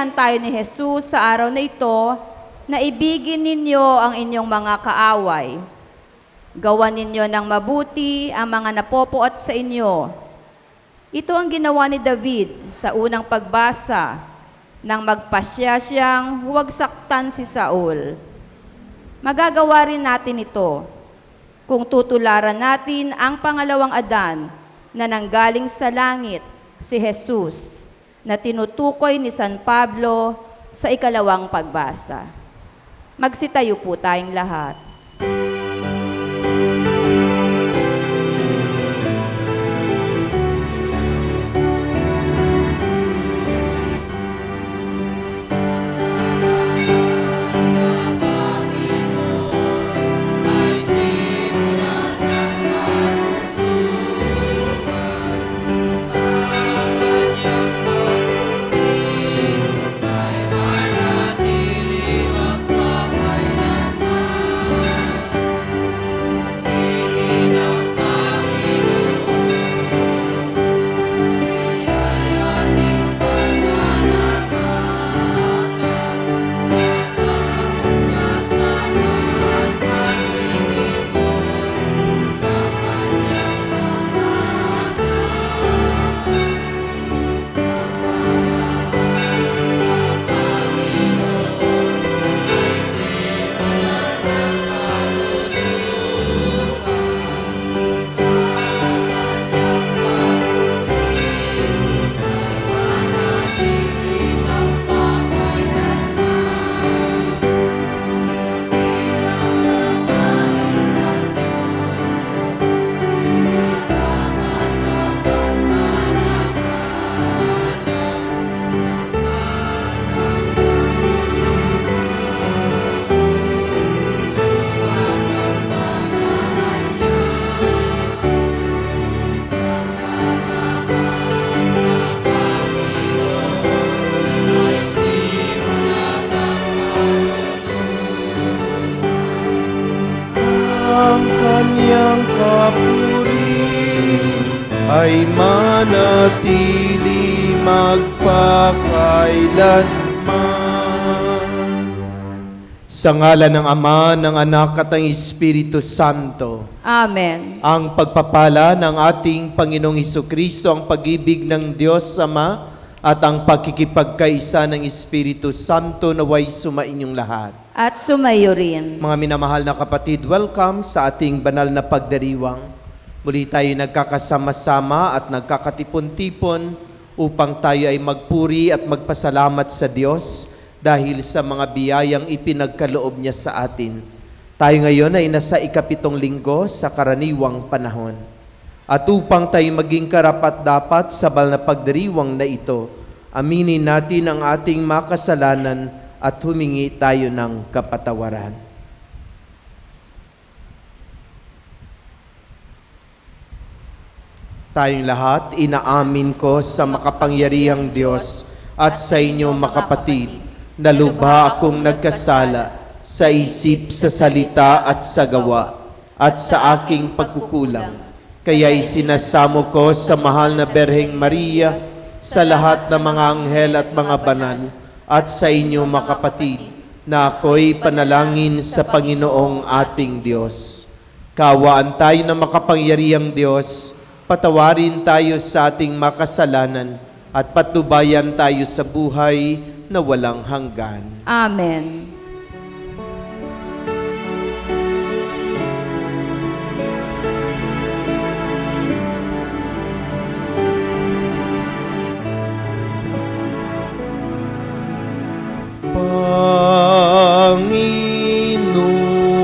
inaanyayahan tayo ni Jesus sa araw na ito na ibigin ninyo ang inyong mga kaaway. Gawan ninyo ng mabuti ang mga napopuot sa inyo. Ito ang ginawa ni David sa unang pagbasa nang magpasya siyang huwag saktan si Saul. Magagawa rin natin ito kung tutularan natin ang pangalawang Adan na nanggaling sa langit, si Jesus, na tinutukoy ni San Pablo sa ikalawang pagbasa. Magsitayo po tayong lahat. Ay manatili magpakailanman. Sa ngalan ng Ama, ng Anak at ng Espiritu Santo. Amen. Ang pagpapala ng ating Panginoong Hesukristo, ang pag-ibig ng Diyos Ama at ang pakikipagkaisa ng Espiritu Santo naway sumainyong lahat. At sumayo rin. Mga minamahal na kapatid, welcome sa ating banal na pagdiriwang. Muli tayo nagkakasama-sama at nagkakatipon-tipon upang tayo ay magpuri at magpasalamat sa Diyos dahil sa mga biyayang ipinagkaloob niya sa atin. Tayo ngayon ay nasa ikapitong linggo sa karaniwang panahon. At upang tayo maging karapat-dapat sa banal na pagdiriwang na ito, aminin natin ang ating makasalanan at humingi tayo ng kapatawaran. Tayong lahat, inaamin ko sa makapangyarihang Diyos at sa inyo makapatid, na lubha akong nagkasala sa isip, sa salita at sa gawa, at sa aking pagkukulang. Kaya isinasamo ko sa mahal na Berheng Maria, sa lahat ng mga anghel at mga banal, at sa inyo makapatid, na ako'y panalangin sa Panginoong ating Diyos. Kawaan tayo ng makapangyarihang Diyos, patawarin tayo sa ating makasalanan at patubayan tayo sa buhay na walang hanggan. Amen.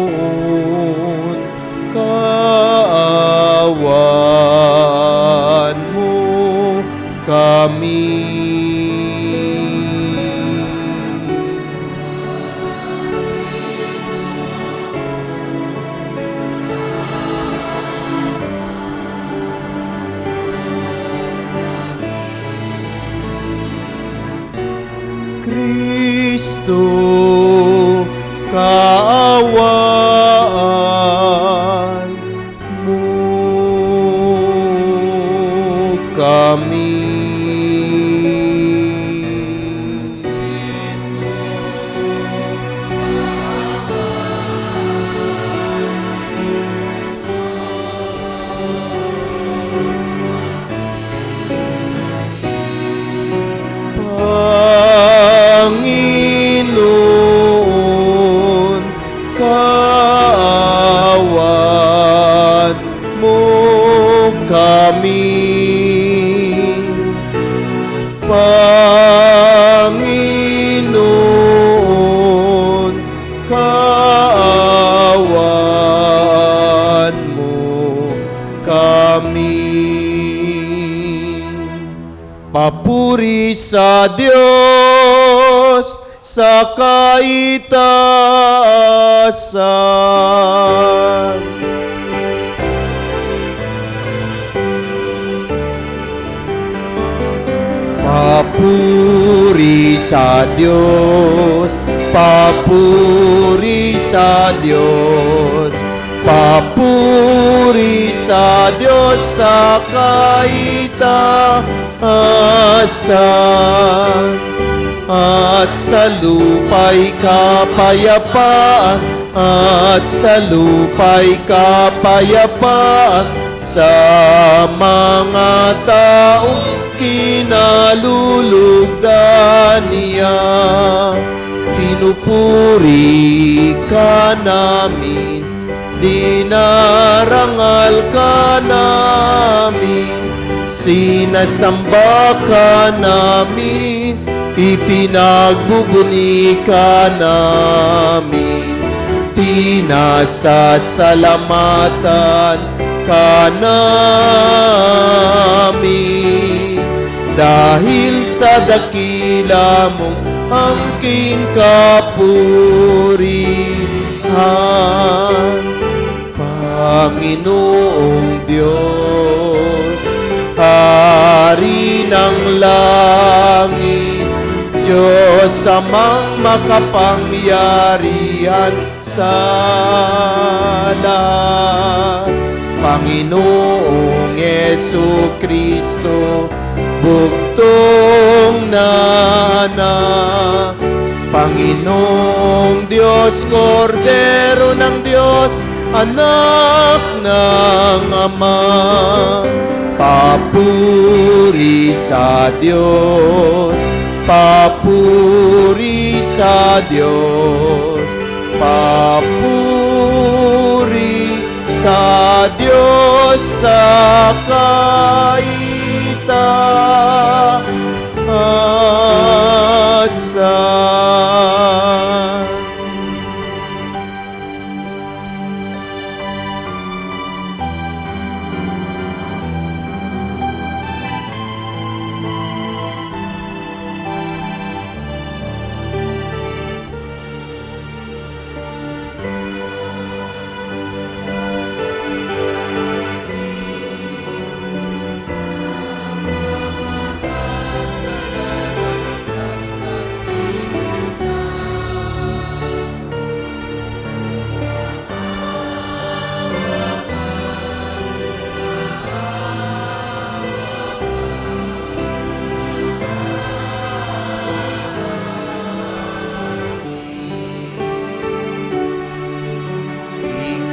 Panginoon, kaawaan mo kami. Kristo, kaawaan mo kami. sa Diyos sa kaitaasan. Papuri sa Diyos, papuri sa Diyos, papuri sa Diyos sa kaitaasan. At sa lupa'y kapayapaan, at sa lupa'y kapayapaan sa mga taong kinalulugdan niya. Pinupuri ka namin, dinarangal ka namin, sinasamba ka namin, ipinagbubuni ka namin, pinasasalamatan ka namin. Dahil sa dakila mong angking kapurihan, Panginoong Diyos, Hari ng langit, Diyos amang makapangyarihan sa lahat. Panginoong Jesucristo, bugtong na anak. Panginoong Diyos, Kordero ng Diyos, anak ng Ama. Papuri sa Diyos, papuri sa Diyos, papuri sa Diyos sa kaitaasan.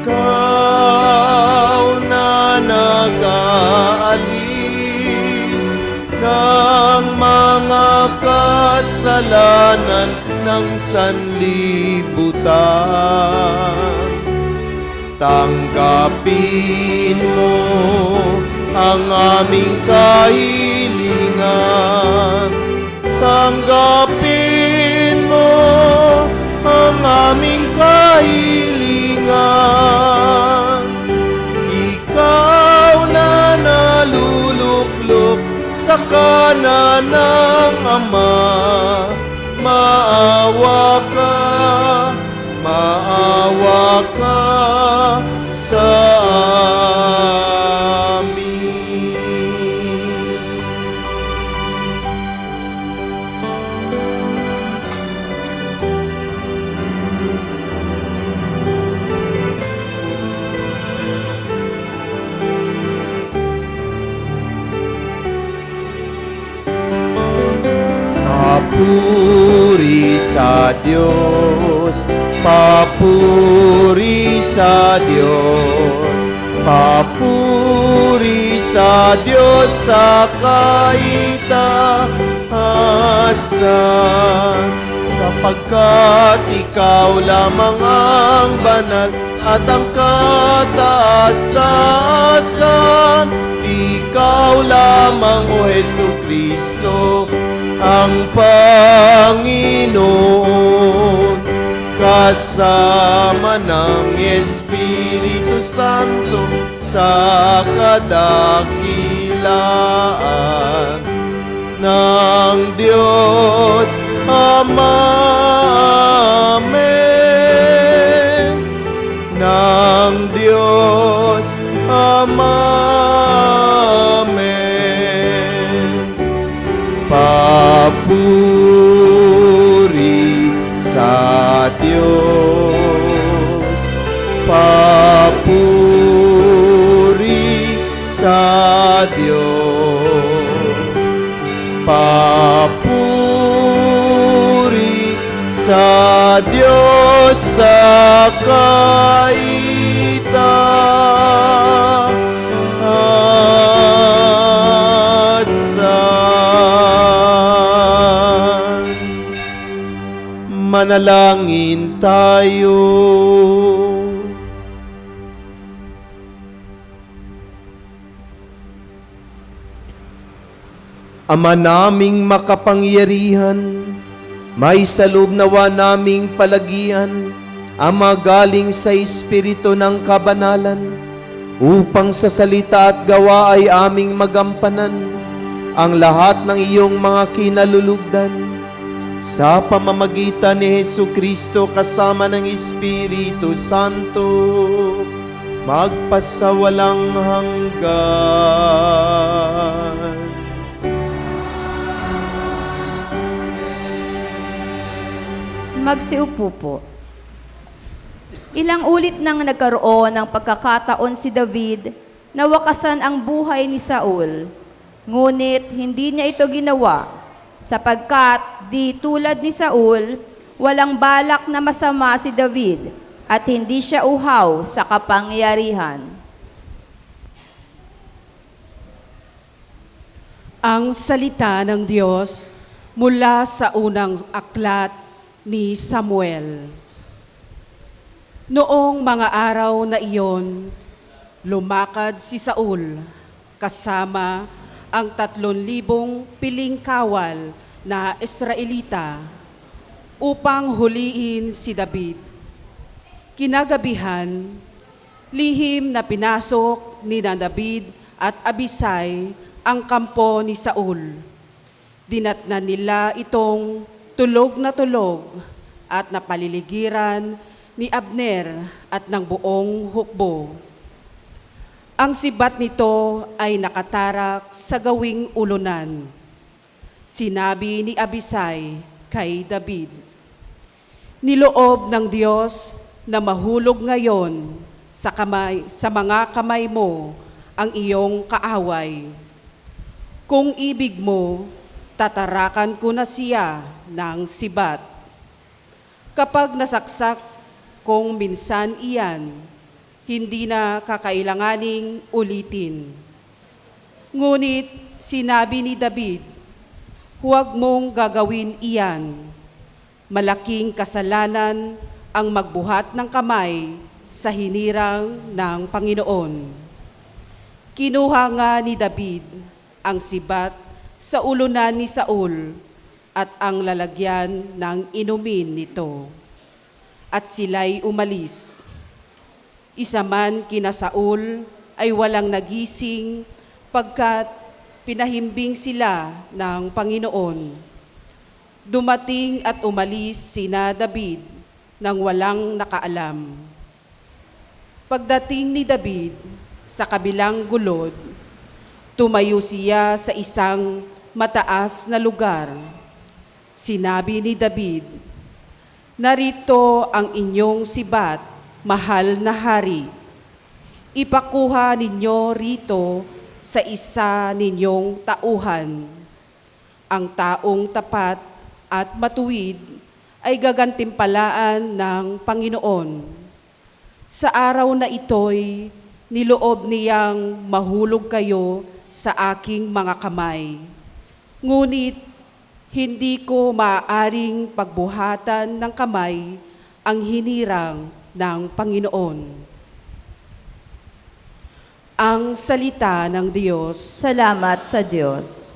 Ikaw na nag-aalis ng mga kasalanan ng sanlibutan, tanggapin mo ang aming kahilingan. Tanggapin mo ang aming kahilingan. Ikaw na naluluklok sa kanan ng Ama, maawa ka sa amin. Papuri sa Diyos, papuri sa Diyos, papuri sa Diyos sa kaitaasan. Sapagkat ikaw lamang ang banal at ang kataas-taasan. Ikaw lamang, O Jesucristo, ang Panginoon, kasama ng Espiritu Santo sa kadakilaan, ng Diyos Ama. Amen. Ng Diyos Ama. Amen. Papuri sa Diyos. Papuri sa Diyos. Papuri sa Diyos sa kaitaasan. Manalangin tayo. Ama naming makapangyarihan, may saloob nawa naming palagian ang magaling sa Espiritu ng kabanalan, upang sa salita at gawa ay aming magampanan ang lahat ng iyong mga kinalulugdan. Sa pamamagitan ni Jesucristo kasama ng Espiritu Santo, magpasawalang hanggan. Magsiupo po. Ilang ulit nang nagkaroon ng pagkakataon si David na wakasan ang buhay ni Saul. Ngunit hindi niya ito ginawa sapagkat di tulad ni Saul, walang balak na masama si David at hindi siya uhaw sa kapangyarihan. Ang salita ng Diyos mula sa unang aklat ni Samuel. Noong mga araw na iyon, lumakad si Saul kasama ang 3,000 piling kawal na Israelita upang huliin si David. Kinagabihan, lihim na pinasok ni David at Abisai ang kampo ni Saul. Dinatnan nila itong tulog at napaliligiran ni Abner at ng buong hukbo. Ang sibat nito ay nakatarak sa gawing ulunan. Sinabi ni Abisai kay David, "Niloob ng Diyos na mahulog ngayon sa mga kamay mo ang iyong kaaway. Kung ibig mo, tatarakan ko na siya ng sibat. Kapag nasaksak kung minsan iyan, hindi na kakailanganing ulitin." Ngunit sinabi ni David, "Huwag mong gagawin iyan. Malaking kasalanan ang magbuhat ng kamay sa hinirang ng Panginoon." Kinuha nga ni David ang sibat sa ulunan ni Saul at ang lalagyan ng inumin nito. At sila'y umalis. Isa man kina Saul ay walang nagising pagkat pinahimbing sila ng Panginoon. Dumating at umalis sina David nang walang nakaalam. Pagdating ni David sa kabilang gulod, tumayo siya sa isang mataas na lugar. Sinabi ni David, "Narito ang inyong sibat, mahal na hari. Ipakuha ninyo rito sa isa ninyong tauhan. Ang taong tapat at matuwid ay gagantimpalaan ng Panginoon. Sa araw na ito'y niloob niyang mahulog kayo sa aking mga kamay. Ngunit hindi ko maaaring pagbuhatan ng kamay ang hinirang ng Panginoon." Ang salita ng Diyos. Salamat sa Diyos.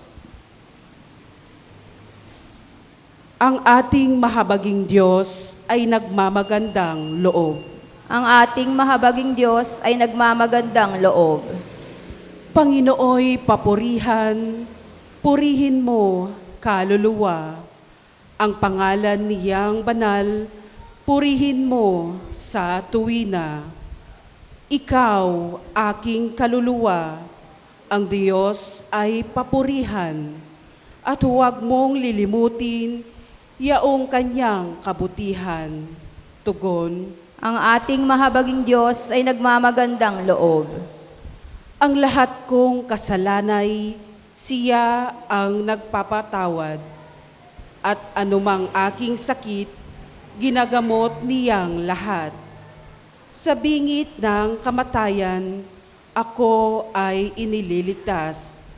Ang ating mahabaging Diyos ay nagmamagandang loob. Ang ating mahabaging Diyos ay nagmamagandang loob. Panginooy papurihan, Purihin mo, kaluluwa, ang pangalan niyang banal, purihin mo sa tuwina. Ikaw, aking kaluluwa, ang Diyos ay papurihan, at huwag mong lilimutin yaong kanyang kabutihan. Tugon, Ang ating mahabaging Diyos ay nagmamagandang loob. ang lahat kong kasalanay, siya ang nagpapatawad, at anumang aking sakit, ginagamot niyang lahat. Sa bingit ng kamatayan, ako ay inililigtas,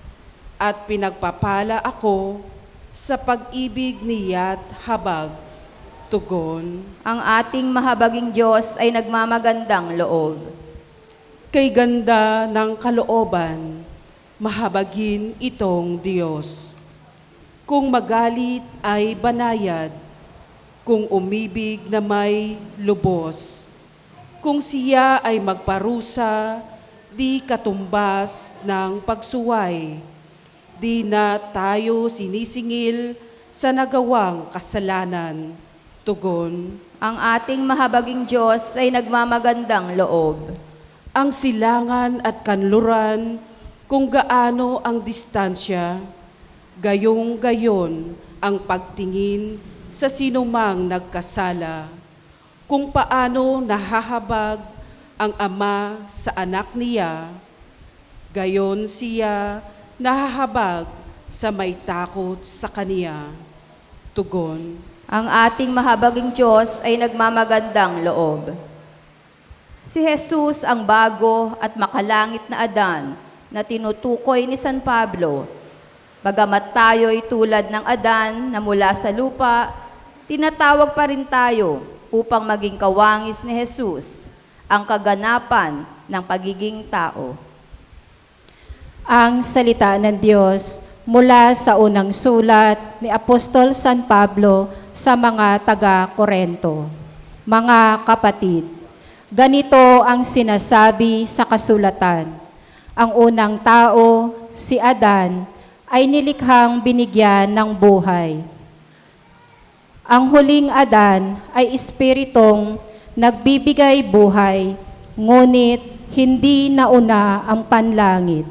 at pinagpapala ako sa pag-ibig niya't habag. Tugon, Ang ating mahabaging Diyos ay nagmamagandang loob. kay ganda ng kalooban, mahabagin itong Diyos. Kung magalit ay banayad, kung umibig na may lubos. Kung siya ay magparusa, di katumbas ng pagsuway. Di na tayo sinisingil sa nagawang kasalanan. Tugon, Ang ating mahabaging Diyos ay nagmamagandang loob. ang silangan at kanluran, kung gaano ang distansya, gayong gayon ang pagtingin sa sinumang nagkasala. Kung paano nahahabag ang ama sa anak niya, gayon siya nahahabag sa may takot sa kaniya. Tugon, Ang ating mahabaging Diyos ay nagmamagandang loob. Si Jesus ang bago at makalangit na Adan na tinutukoy ni San Pablo. Bagamat tayo'y tulad ng Adan na mula sa lupa, tinatawag pa rin tayo upang maging kawangis ni Jesus, ang kaganapan ng pagiging tao. Ang salita ng Diyos mula sa unang sulat ni Apostol San Pablo sa mga taga-Korinto. Mga kapatid, ganito ang sinasabi sa kasulatan. Ang unang tao, si Adan, ay nilikhang binigyan ng buhay. Ang huling Adan ay espiritong nagbibigay buhay, ngunit hindi nauna ang panlangit.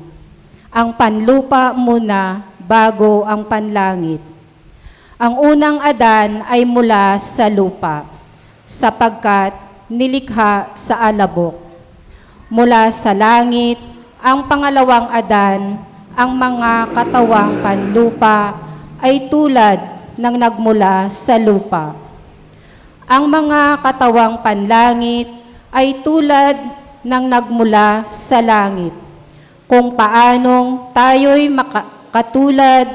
Ang panlupa muna bago ang panlangit. Ang unang Adan ay mula sa lupa, sapagkat nilikha sa alabok. Mula sa langit, ang pangalawang Adan, ang mga katawang panlupa, ay tulad ng nagmula sa lupa. Ang mga katawang panlangit ay tulad ng nagmula sa langit, kung paanong tayo'y katulad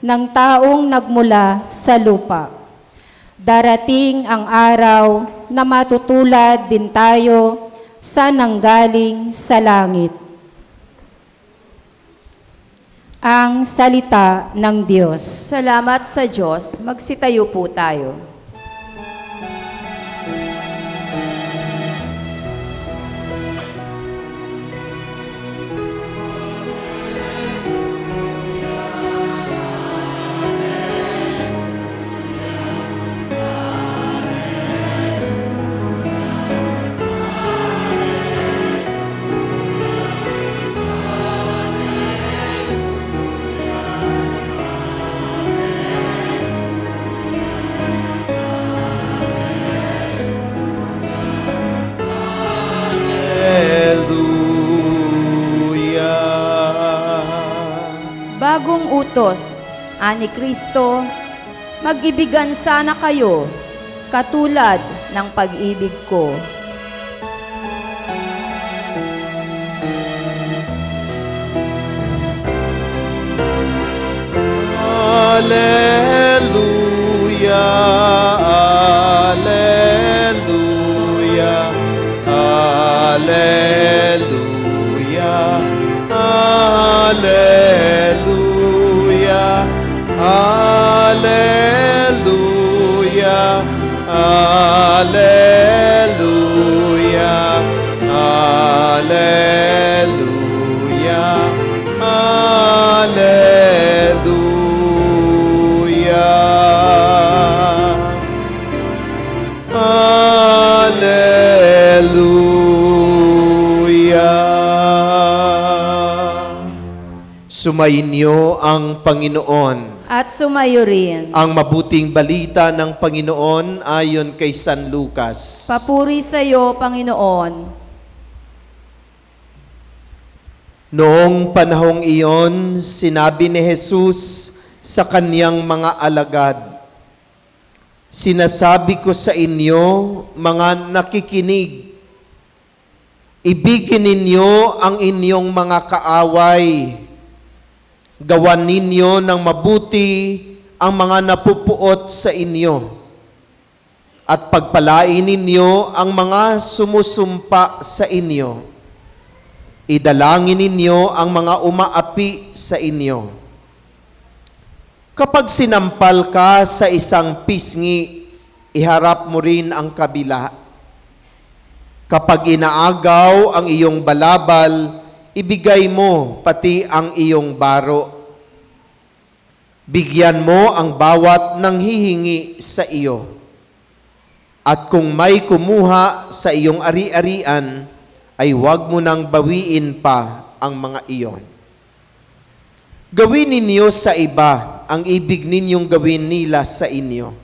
ng taong nagmula sa lupa. Darating ang araw na matutulad din tayo sa nanggaling sa langit. Ang salita ng Diyos. Salamat sa Diyos, magsitayo po tayo. Bagong utos, ani Kristo, mag-ibigan sana kayo, katulad ng pag-ibig ko. Alleluia, alleluia, alleluia, alleluia, alleluia, alleluia, alleluia, alleluia. Sumainyo ang Panginoon. At sumayo rin. Ang mabuting balita ng Panginoon ayon kay San Lucas. Papuri sa iyo, Panginoon. Noong panahong iyon, sinabi ni Jesus sa kaniyang mga alagad, "Sinasabi ko sa inyo, mga nakikinig, ibigin ninyo ang inyong mga kaaway. Gawan ninyo ng mabuti ang mga napupuot sa inyo. At pagpalain ninyo ang mga sumusumpa sa inyo. Idalangin ninyo ang mga umaapi sa inyo. Kapag sinampal ka sa isang pisngi, iharap mo rin ang kabila. Kapag inaagaw ang iyong balabal, ibigay mo pati ang iyong baro. Bigyan mo ang bawat nanghihingi sa iyo. At kung may kumuha sa iyong ari-arian, ay huwag mo nang bawiin pa ang mga iyon. Gawin ninyo sa iba ang ibig ninyong gawin nila sa inyo.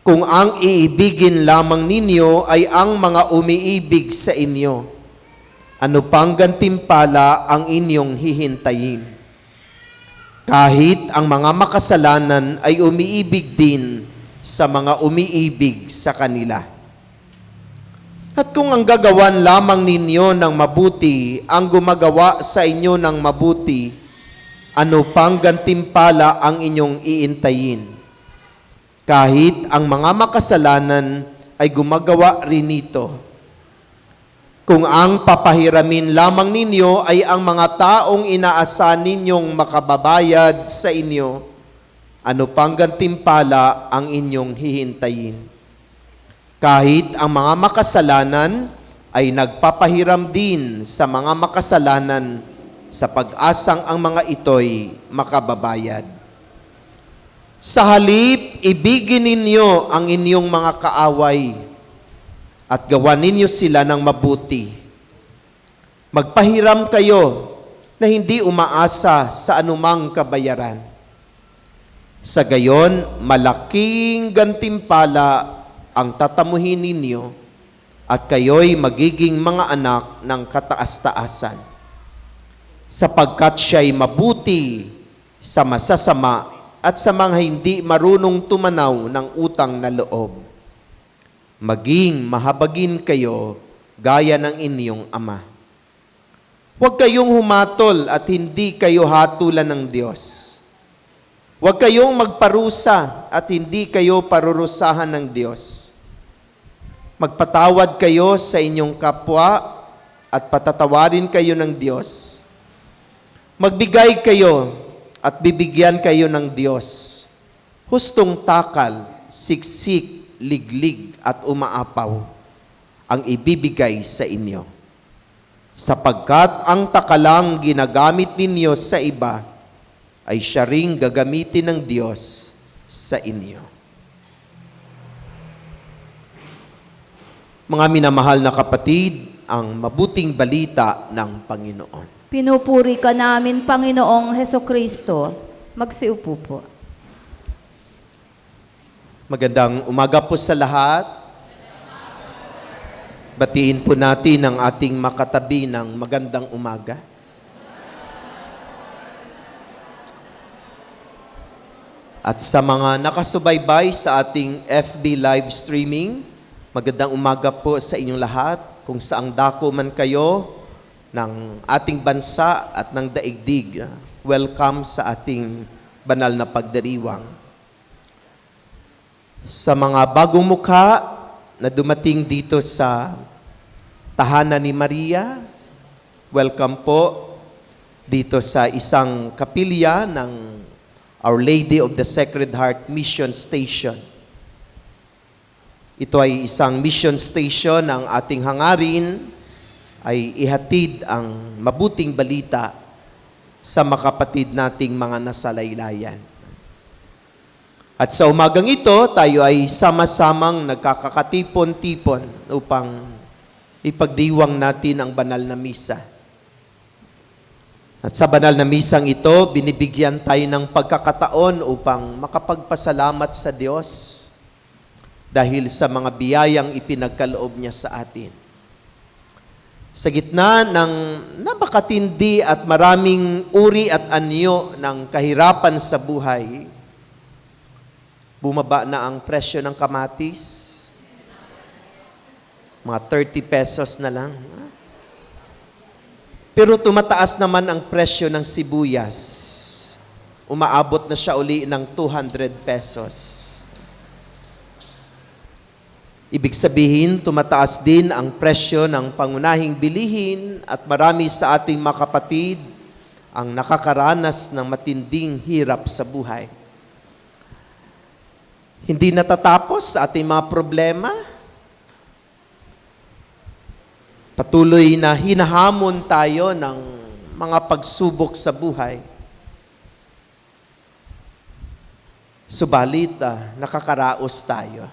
Kung ang iibigin lamang ninyo ay ang mga umiibig sa inyo, ano pang gantimpala ang inyong hihintayin? Kahit ang mga makasalanan ay umiibig din sa mga umiibig sa kanila. At kung ang gagawan lamang ninyo ng mabuti ang gumagawa sa inyo ng mabuti, ano pang gantimpala ang inyong iintayin? Kahit ang mga makasalanan ay gumagawa rin nito. Kung ang papahiramin lamang ninyo ay ang mga taong inaasahan ninyong makababayad sa inyo, ano pang gantimpala ang inyong hihintayin? Kahit ang mga makasalanan ay nagpapahiram din sa mga makasalanan sa pag-asang ang mga ito'y makababayad. Sa halip, ibigin ninyo ang inyong mga kaaway at gawan ninyo sila ng mabuti. Magpahiram kayo na hindi umaasa sa anumang kabayaran. Sa gayon, malaking gantimpala ang tatamuhin ninyo at kayo'y magiging mga anak ng kataas-taasan. Sapagkat siya'y mabuti sa masasama at sa mga hindi marunong tumanaw ng utang na loob. Maging mahabagin kayo gaya ng inyong Ama. Huwag kayong humatol at hindi kayo hatulan ng Diyos. Huwag kayong magparusa at hindi kayo parurusahan ng Diyos. Magpatawad kayo sa inyong kapwa at patatawarin kayo ng Diyos. Magbigay kayo at bibigyan kayo ng Diyos. Hustong takal, siksik, liglig at umaapaw ang ibibigay sa inyo. Sapagkat ang takalang ginagamit ninyo sa iba ay siya ring gagamitin ng Diyos sa inyo. Mga minamahal na kapatid, ang mabuting balita ng Panginoon. Pinupuri ka namin, Panginoong Hesukristo. Magsiupo po. Magandang umaga po sa lahat. Batiin po natin ang ating makatabi ng magandang umaga. At sa mga nakasubaybay sa ating FB live streaming, magandang umaga po sa inyong lahat kung saang dako man kayo ng ating bansa at ng daigdig. Welcome sa ating banal na pagdiriwang. Sa mga bagong mukha na dumating dito sa tahanan ni Maria, welcome po dito sa isang kapilya ng Our Lady of the Sacred Heart Mission Station. Ito ay isang mission station. Ang ating hangarin ay ihatid ang mabuting balita sa makapatid nating mga nasalaylayan. At sa umagang ito, tayo ay sama-samang nagkakatipon-tipon upang ipagdiwang natin ang banal na misa. At sa banal na misang ito, binibigyan tayo ng pagkakataon upang makapagpasalamat sa Diyos dahil sa mga biyayang ipinagkaloob niya sa atin. Sa gitna ng napakatindi at maraming uri at anyo ng kahirapan sa buhay, bumaba na ang presyo ng kamatis. Mga 30 pesos na lang. Pero tumataas naman ang presyo ng sibuyas. Umaabot na siya uli ng 200 pesos. Ibig sabihin, tumataas din ang presyo ng pangunahing bilihin at marami sa ating mga kapatid ang nakakaranas ng matinding hirap sa buhay. Hindi natatapos sa ating mga problema. Patuloy na hinahamon tayo ng mga pagsubok sa buhay. Subalit, nakakaraos tayo.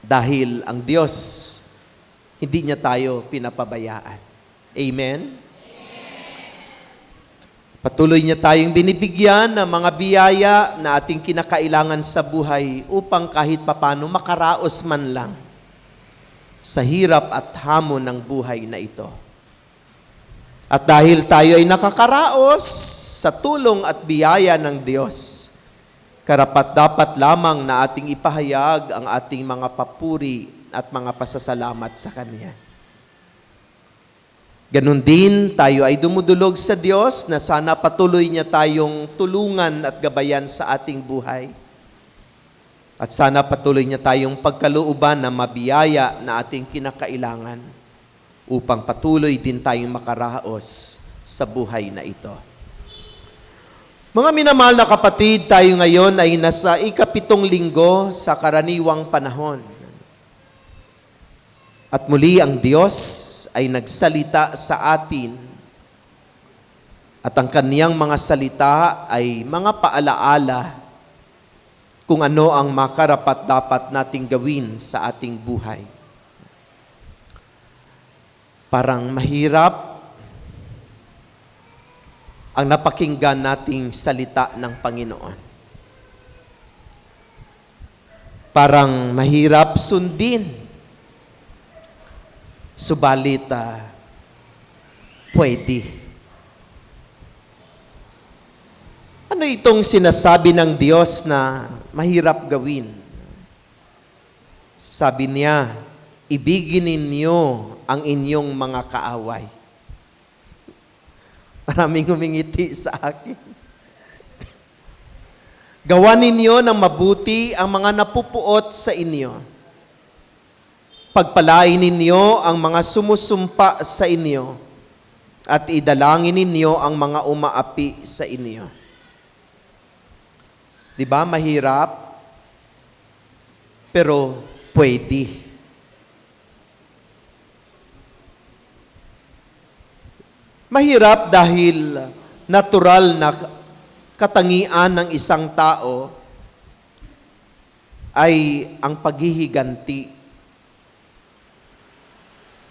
Dahil ang Diyos, hindi niya tayo pinapabayaan. Amen? Patuloy niya tayong binibigyan ng mga biyaya na ating kinakailangan sa buhay upang kahit papano makaraos man lang sa hirap at hamon ng buhay na ito. At dahil tayo ay nakakaraos sa tulong at biyaya ng Diyos, karapat-dapat lamang na ating ipahayag ang ating mga papuri at mga pasasalamat sa Kanya. Ganon din, tayo ay dumudulog sa Diyos na sana patuloy niya tayong tulungan at gabayan sa ating buhay. At sana patuloy niya tayong pagkalooban na mabiyaya na ating kinakailangan upang patuloy din tayong makaraos sa buhay na ito. Mga minamahal na kapatid, tayo ngayon ay nasa ika-7 linggo sa karaniwang panahon. At muli ang Diyos ay nagsalita sa atin at ang kaniyang mga salita ay mga paalaala kung ano ang makarapat-dapat nating gawin sa ating buhay. Parang mahirap ang napakinggan nating salita ng Panginoon. Parang mahirap sundin. Subalit, pwede. Ano itong sinasabi ng Diyos na mahirap gawin? Sabi niya, ibigin ninyo ang inyong mga kaaway. Maraming humingiti sa akin. Gawa ninyo ng mabuti ang mga napupuot sa inyo. Pagpalain ninyo ang mga sumusumpa sa inyo at idalangin ninyo ang mga umaapi sa inyo. Di ba mahirap? Pero pwede. Mahirap dahil natural na katangian ng isang tao ay ang paghihiganti.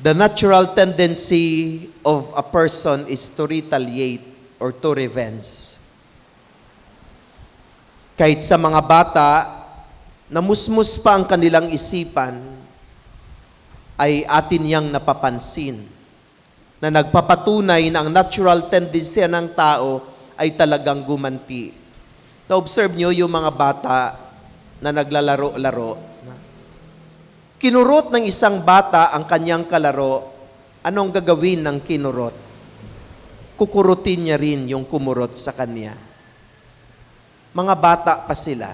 The natural tendency of a person is to retaliate or to revenge. Kahit sa mga bata, namusmus pa ang kanilang isipan, ay atin yang napapansin na nagpapatunay na ang natural tendency ng tao ay talagang gumanti. Na-observe nyo yung mga bata na naglalaro-laro. Kinurot ng isang bata ang kanyang kalaro, anong gagawin ng kinurot? Kukurutin niya rin yung kumurot sa kanya. Mga bata pa sila.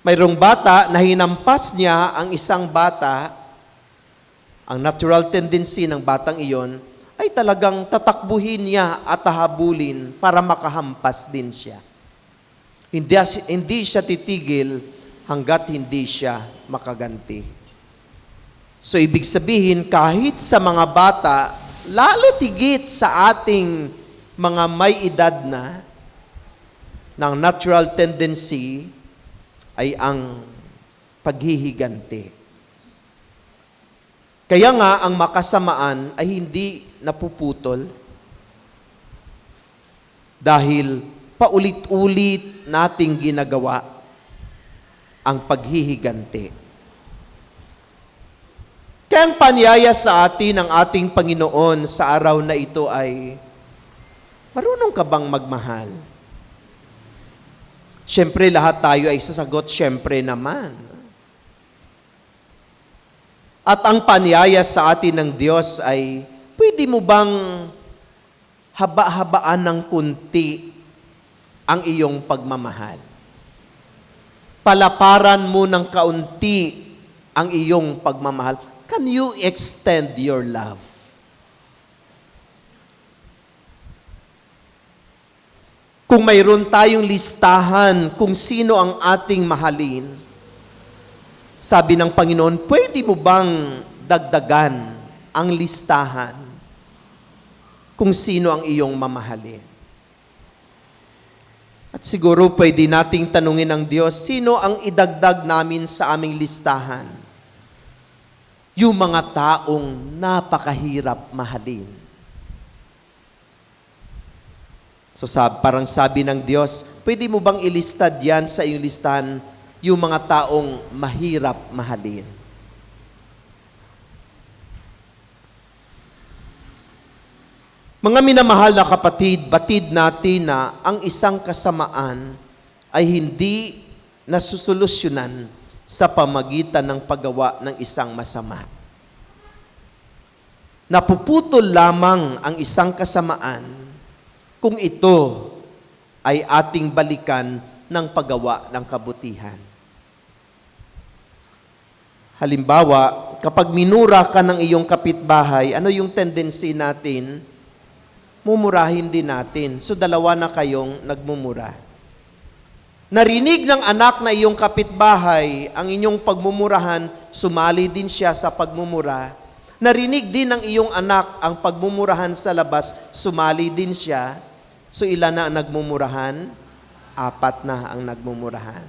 Mayroong bata na hinampas niya ang isang bata, ang natural tendency ng batang iyon ay talagang tatakbuhin niya at hahabulin para makahampas din siya. Hindi siya titigil hanggat hindi siya makaganti. So, ibig sabihin, kahit sa mga bata, lalo tigit sa ating mga may edad na, ng natural tendency ay ang paghihiganti. Kaya nga, ang makasamaan ay hindi napuputol, dahil paulit-ulit nating ginagawa ang paghihiganti. Kaya ang panyaya sa atin ng ating Panginoon sa araw na ito ay, marunong ka bang magmahal? Siyempre, lahat tayo ay sasagot, siyempre naman. At ang panyaya sa atin ng Diyos ay, pwede mo bang haba-habaan ng kunti ang iyong pagmamahal? Palaparan mo ng kaunti ang iyong pagmamahal. Can you extend your love? Kung mayroon tayong listahan kung sino ang ating mahalin, sabi ng Panginoon, pwede mo bang dagdagan ang listahan kung sino ang iyong mamahalin? At siguro pwede nating tanungin ng Diyos, sino ang idagdag namin sa aming listahan? Yung mga taong napakahirap mahalin. So parang sabi ng Diyos, pwede mo bang ilista diyan sa iyong listahan yung mga taong mahirap mahalin? Mga minamahal na kapatid, batid natin na ang isang kasamaan ay hindi nasusolusyonan sa pamagitan ng paggawa ng isang masama. Napuputol lamang ang isang kasamaan kung ito ay ating balikan ng paggawa ng kabutihan. Halimbawa, kapag minura ka ng iyong kapitbahay, ano yung tendency natin? Mumurahin din natin. So, dalawa na kayong nagmumura. Narinig ng anak na iyong kapitbahay ang inyong pagmumurahan, sumali din siya sa pagmumura. Narinig din ng iyong anak ang pagmumurahan sa labas, sumali din siya. So, ilan na ang nagmumurahan? 4 na ang nagmumurahan.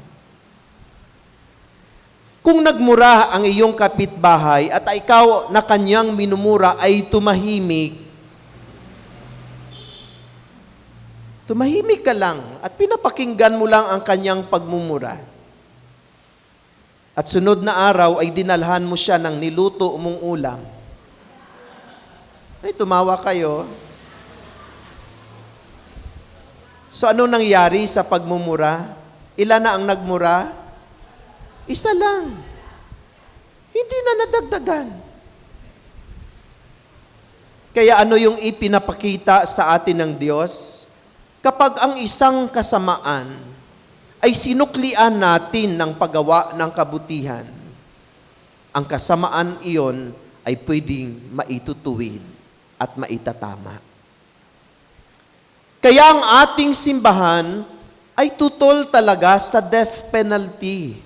Kung nagmura ang iyong kapitbahay at ikaw na kanyang minumura ay tumahimik ka lang at pinapakinggan mo lang ang kanyang pagmumura. At sunod na araw ay dinalhan mo siya ng niluto mong ulam. Ay, tumawa kayo. So, ano nangyari sa pagmumura? Ilan na ang nagmura? Isa lang. Hindi na nadagdagan. Kaya ano yung ipinapakita sa atin ng Diyos? Kapag ang isang kasamaan ay sinuklian natin ng paggawa ng kabutihan, ang kasamaan iyon ay pwedeng maitutuwid at maitatama. Kaya ang ating simbahan ay tutol talaga sa death penalty.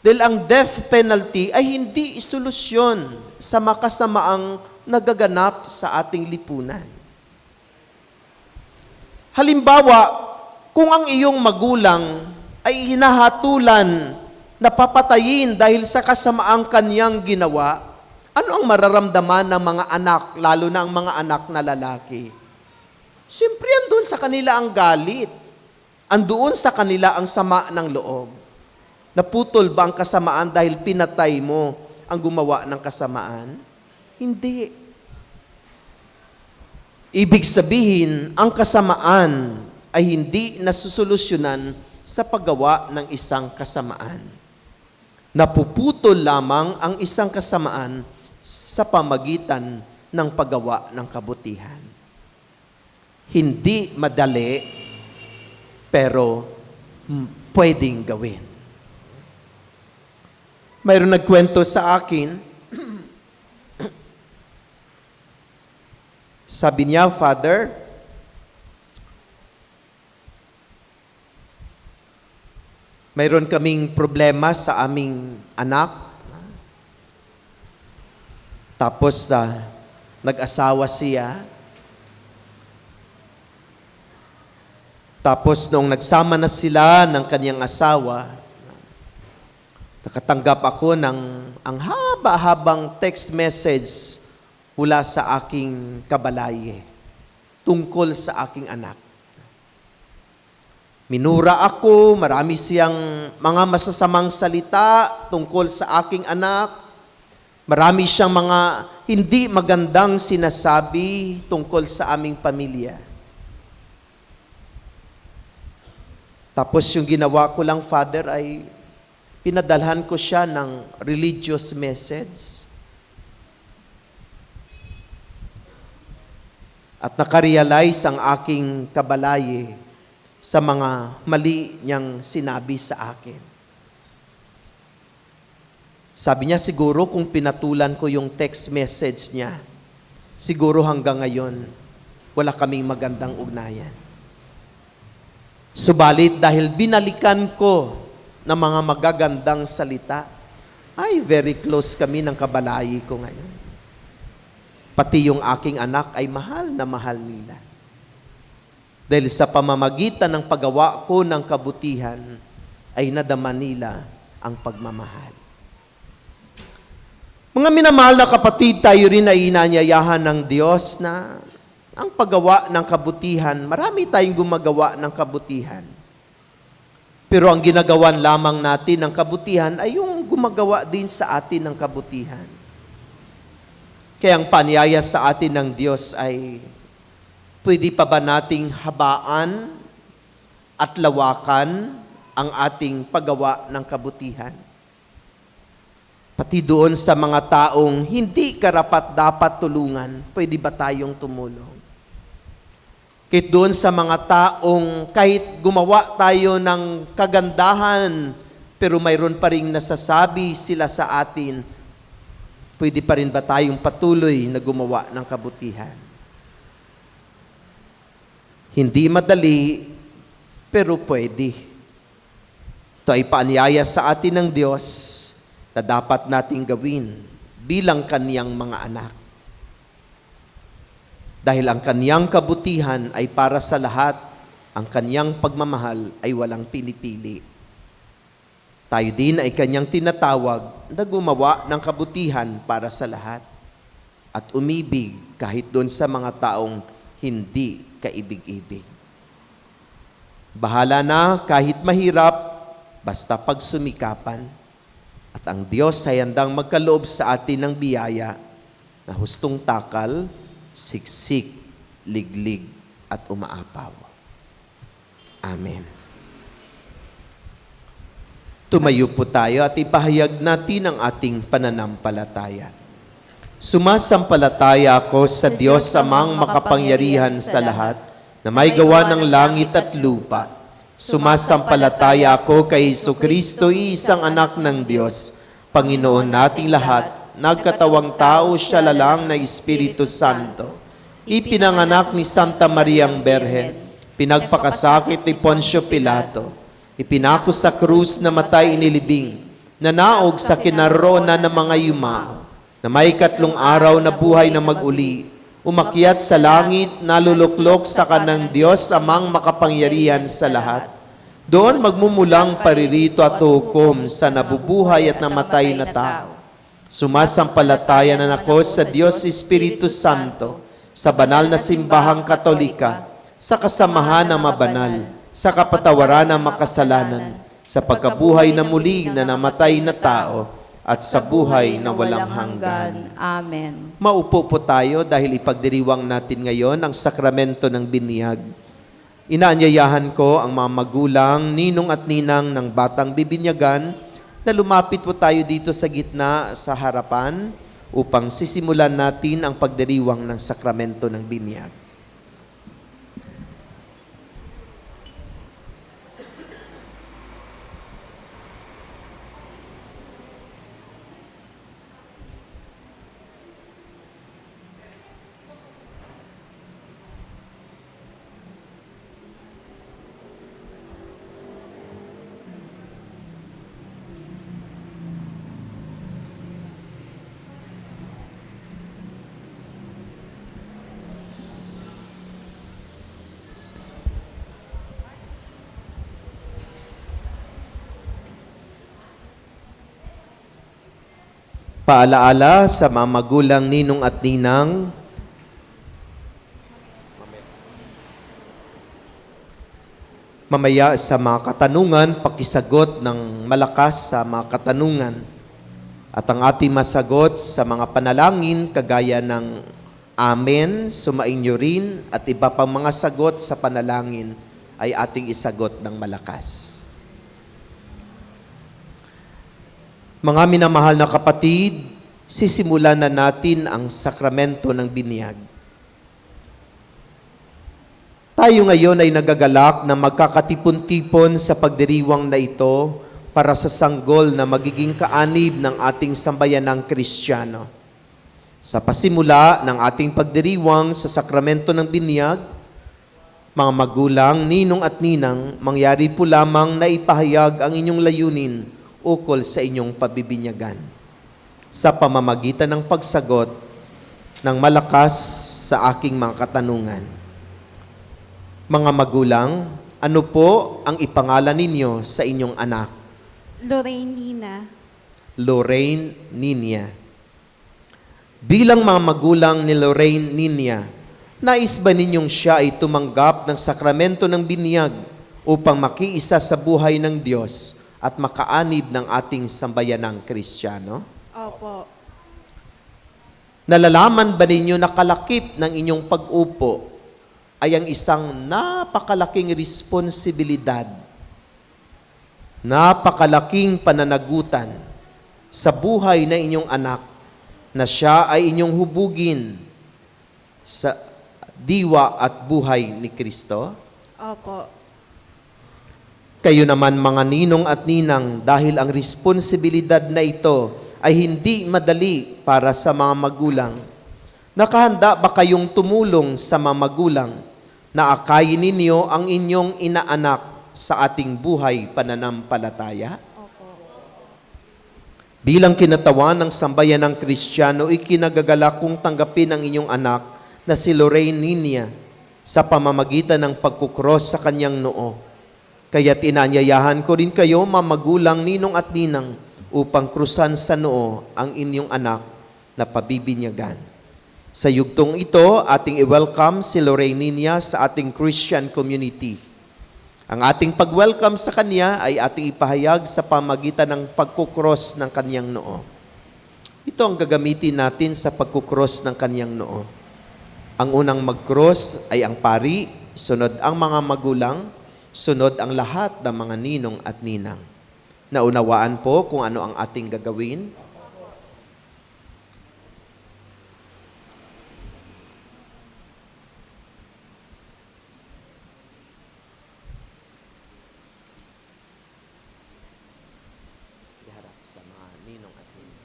Dahil ang death penalty ay hindi solusyon sa makasamaang nagaganap sa ating lipunan. Halimbawa, kung ang iyong magulang ay hinahatulan na papatayin dahil sa kasamaang kanyang ginawa, ano ang mararamdaman ng mga anak, lalo na ang mga anak na lalaki? Siyempre, andun sa kanila ang galit. Andoon sa kanila ang sama ng loob. Naputol ba ang kasamaan dahil pinatay mo ang gumawa ng kasamaan? Hindi. Ibig sabihin, ang kasamaan ay hindi nasusolusyonan sa paggawa ng isang kasamaan. Napuputol lamang ang isang kasamaan sa pamagitan ng paggawa ng kabutihan. Hindi madali, pero pwedeng gawin. Mayroon nagkwento sa akin, sabi niya, Father, mayroon kaming problema sa aming anak. Tapos, nag-asawa siya. Tapos, nung nagsama na sila ng kanyang asawa, nakatanggap ako ng ang haba-habang text message mula sa aking kabalaye. tungkol sa aking anak. Minura ako, marami siyang mga masasamang salita tungkol sa aking anak. Marami siyang mga hindi magandang sinasabi tungkol sa aming pamilya. Tapos yung ginawa ko lang, Father, ay pinadalhan ko siya ng religious message. At nakarealize ang aking kabalaye sa mga mali niyang sinabi sa akin. Sabi niya, siguro kung pinatulan ko yung text message niya, siguro hanggang ngayon, wala kaming magandang ugnayan. Subalit dahil binalikan ko ng mga magagandang salita, ay very close kami ng kabalaye ko ngayon. Pati yung aking anak ay mahal na mahal nila. Dahil sa pamamagitan ng paggawa ko ng kabutihan, ay nadama nila ang pagmamahal. Mga minamahal na kapatid, tayo rin ay inanyayahan ng Diyos na ang paggawa ng kabutihan, marami tayong gumagawa ng kabutihan. Pero ang ginagawan lamang natin ng kabutihan ay yung gumagawa din sa atin ng kabutihan. Kaya ang panyaya sa atin ng Diyos ay, pwede pa ba nating habaan at lawakan ang ating paggawa ng kabutihan? Pati doon sa mga taong hindi karapat-dapat tulungan, pwede ba tayong tumulong? Kahit doon sa mga taong kahit gumawa tayo ng kagandahan, pero mayroon pa rin nasasabi sila sa atin, pwede pa rin ba tayong patuloy na gumawa ng kabutihan? Hindi madali, pero pwede. Ito ay paanyaya sa atin ng Diyos na dapat nating gawin bilang kaniyang mga anak. Dahil ang kaniyang kabutihan ay para sa lahat, ang kaniyang pagmamahal ay walang pinipili. Tayo din ay kaniyang tinatawag na gumawa ng kabutihan para sa lahat at umibig kahit doon sa mga taong hindi kaibig-ibig. Bahala na kahit mahirap, basta pagsumikapan. At ang Diyos ay handang magkaloob sa atin ng biyaya na hustong takal, siksik, liglig, at umaapaw. Amen. Tumayo po tayo at ipahayag natin ang ating pananampalataya. Sumasampalataya ako sa Diyos amang makapangyarihan sa lahat, na may gawa ng langit at lupa. Sumasampalataya ako kay Jesucristo, isang anak ng Diyos, Panginoon nating lahat, nagkatawang tao siya lalang na Espiritu Santo. Ipinanganak ni Santa Mariang Berhen, pinagpakasakit ni Poncio Pilato, ipinako sa krus na matay inilibing, nanaog sa kinaroonan ng mga yumao, na may 3 araw na buhay na mag-uli, umakyat sa langit, naluluklok sa kanang Diyos amang makapangyarihan sa lahat. Doon magmumulang paririto at hukom sa nabubuhay at namatay na tao. Sumasampalataya na ako sa Diyos Espiritu Santo, sa banal na simbahang Katolika, sa kasamahan ng mabanal, sa kapatawaran ng makasalanan, sa pagkabuhay na muli na namatay na tao, at sa buhay na walang hanggan. Amen. Maupo po tayo dahil ipagdiriwang natin ngayon ang sakramento ng binyag. Inaanyayahan ko ang mga magulang, ninong at ninang ng batang bibinyagan na lumapit po tayo dito sa gitna sa harapan upang sisimulan natin ang pagdiriwang ng sakramento ng binyag. Paalaala sa mga magulang, ninong at ninang, Mamaya sa mga katanungan, pakisagot ng malakas sa mga katanungan. At ang ating masagot sa mga panalangin, kagaya ng Amen, sumainyo rin, at iba pang mga sagot sa panalangin ay ating isagot ng malakas. Mga minamahal na kapatid, sisimulan na natin ang sakramento ng binyag. Tayo ngayon ay nagagalak na magkakatipon-tipon sa pagdiriwang na ito para sa sanggol na magiging kaanib ng ating sambayanang Kristiyano. Sa pasimula ng ating pagdiriwang sa sakramento ng binyag, mga magulang, ninong at ninang, mangyari po lamang na ipahayag ang inyong layunin ukol sa inyong pabibinyagan sa pamamagitan ng pagsagot ng malakas sa aking mga katanungan. Mga magulang, ano po ang ipangalan ninyo sa inyong anak? Lorraine Nina. Lorraine Ninia. Bilang mga magulang ni Lorraine Ninia, nais ba ninyong siya ay tumanggap ng sakramento ng binyag upang makiisa sa buhay ng Diyos at makaanib ng ating sambayanang Kristiyano? Opo. Nalalaman ba ninyo na kalakip ng inyong pag-upo ay ang isang napakalaking responsibilidad, napakalaking pananagutan sa buhay ng inyong anak na siya ay inyong hubugin sa diwa at buhay ni Kristo? Opo. Kayo naman mga ninong at ninang, dahil ang responsibilidad na ito ay hindi madali para sa mga magulang. Nakahanda ba kayong tumulong sa mga magulang na akayin ninyo ang inyong inaanak sa ating buhay pananampalataya? Bilang kinatawan ng sambayanang Kristiyano, ikinagagalak kong tanggapin ang inyong anak na si Lorraine Ninia sa pamamagitan ng pagkukros sa kanyang noo. Kaya't inanyayahan ko rin kayo, mga magulang, ninong at ninang, upang krusan sa noo ang inyong anak na pabibinyagan. Sa yugtong ito, ating i-welcome si Lorraine Ninia sa ating Christian community. Ang ating pag-welcome sa kanya ay ating ipahayag sa pamagitan ng pagkukros ng kanyang noo. Ito ang gagamitin natin sa pagkukros ng kanyang noo. Ang unang mag-cross ay ang pari, sunod ang mga magulang, sunod ang lahat ng mga ninong at ninang. Naunawaan po kung ano ang ating gagawin? Iharap sa mga ninong at ninang.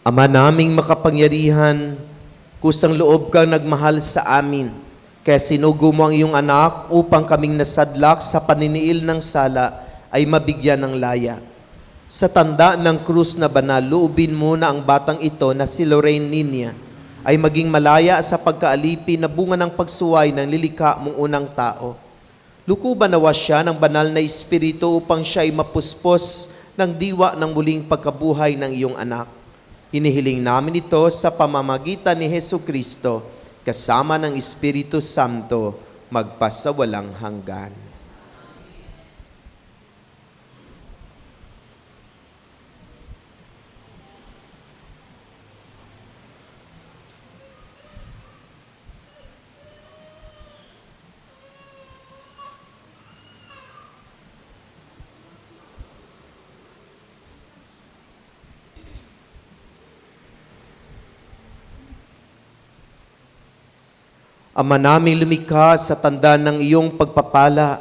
Ama naming makapangyarihan, kusang loob kang nagmahal sa amin, kaya sinugo mo ang iyong anak upang kaming nasadlak sa paniniil ng sala ay mabigyan ng laya. Sa tanda ng krus na banal, loobin mo na ang batang ito na si Lorraine Ninia ay maging malaya sa pagkaalipin na bunga ng pagsuway ng lilikha mong unang tao. Lukuban nawa siya ng banal na espiritu upang siya ay mapuspos ng diwa ng muling pagkabuhay ng iyong anak. Hinihiling namin ito sa pamamagitan ni Hesukristo, kasama ng Espiritu Santo, magpasawalang hanggan. Ama naming lumikha, sa tanda ng iyong pagpapala,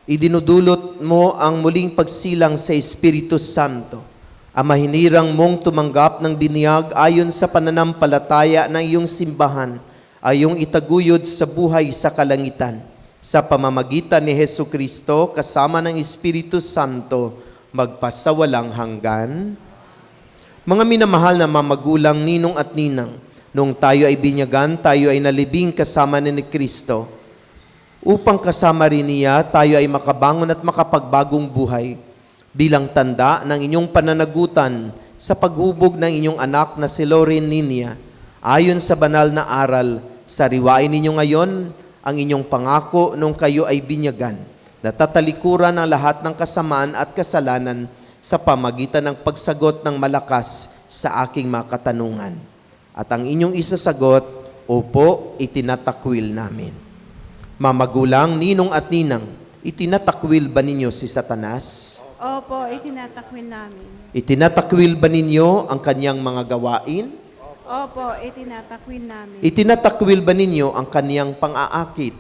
idinudulot mo ang muling pagsilang sa Espiritu Santo. Ama, hinirang mong tumanggap ng binyag ayon sa pananampalataya ng iyong simbahan, ay iyong itaguyod sa buhay sa kalangitan. Sa pamamagitan ni Hesukristo, kasama ng Espiritu Santo, magpasawalang hanggan. Mga minamahal na mamagulang, ninong at ninang, noong tayo ay binyagan, tayo ay nalibing kasama ni Kristo. Upang kasama rin niya, tayo ay makabangon at makapagbagong buhay bilang tanda ng inyong pananagutan sa paghubog ng inyong anak na si Lorraine Ninia. Ayon sa banal na aral, sariwain ninyo ngayon ang inyong pangako nung kayo ay binyagan, na tatalikuran ang lahat ng kasamaan at kasalanan sa pamagitan ng pagsagot ng malakas sa aking mga katanungan. At ang inyong isasagot, opo, itinatakwil namin. Mamagulang, ninong at ninang, itinatakwil ba ninyo si Satanas? Opo, itinatakwil namin. Itinatakwil ba ninyo ang kanyang mga gawain? Opo, itinatakwil namin. Itinatakwil ba ninyo ang kanyang pang-aakit?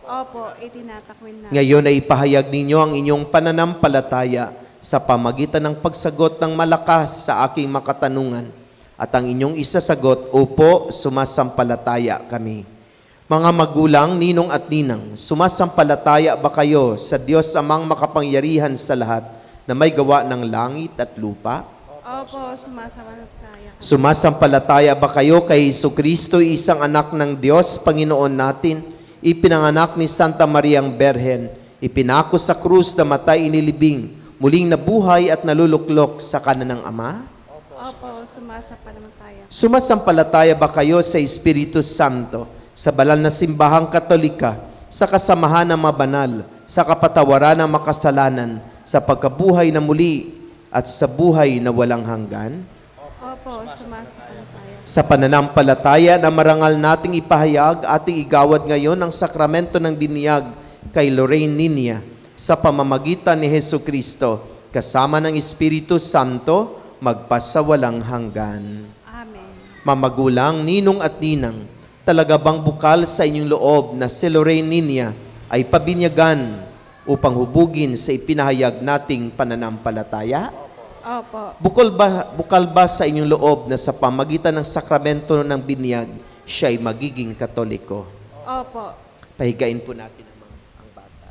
Opo, itinatakwil namin. Ngayon ay ipahayag ninyo ang inyong pananampalataya sa pamagitan ng pagsagot ng malakas sa aking makatanungan. At ang inyong isasagot, opo, sumasampalataya kami. Mga magulang, ninong at ninang, sumasampalataya ba kayo sa Diyos Amang makapangyarihan sa lahat na may gawa ng langit at lupa? Opo, sumasampalataya. Sumasampalataya ba kayo kay Jesucristo, isang anak ng Diyos, Panginoon natin, ipinanganak ni Santa Mariang Berhen, ipinako sa krus na matay inilibing, muling nabuhay at naluluklok sa kanan ng Ama? Opo, sumasampalataya. Sumasampalataya ba kayo sa Espiritu Santo, sa banal na simbahang Katolika, sa kasamahan ng mabanal, sa kapatawaran ng makasalanan, sa pagkabuhay na muli, at sa buhay na walang hanggan? Opo, sumasampalataya. Sa pananampalataya na marangal nating ipahayag, ating igawad ngayon ang sakramento ng biniyag kay Lorraine Ninia sa pamamagitan ni Jesucristo, kasama ng Espiritu Santo, magpasawalang hanggan. Amen. Mamagulang, ninong at ninang, talaga bang bukal sa inyong loob na si Lorraine Ninia ay pabinyagan upang hubugin sa ipinahayag nating pananampalataya? Opo. Bukal ba sa inyong loob na sa pamagitan ng sakramento ng binyag, siya ay magiging Katoliko? Opo. Pahigain po natin ang bata.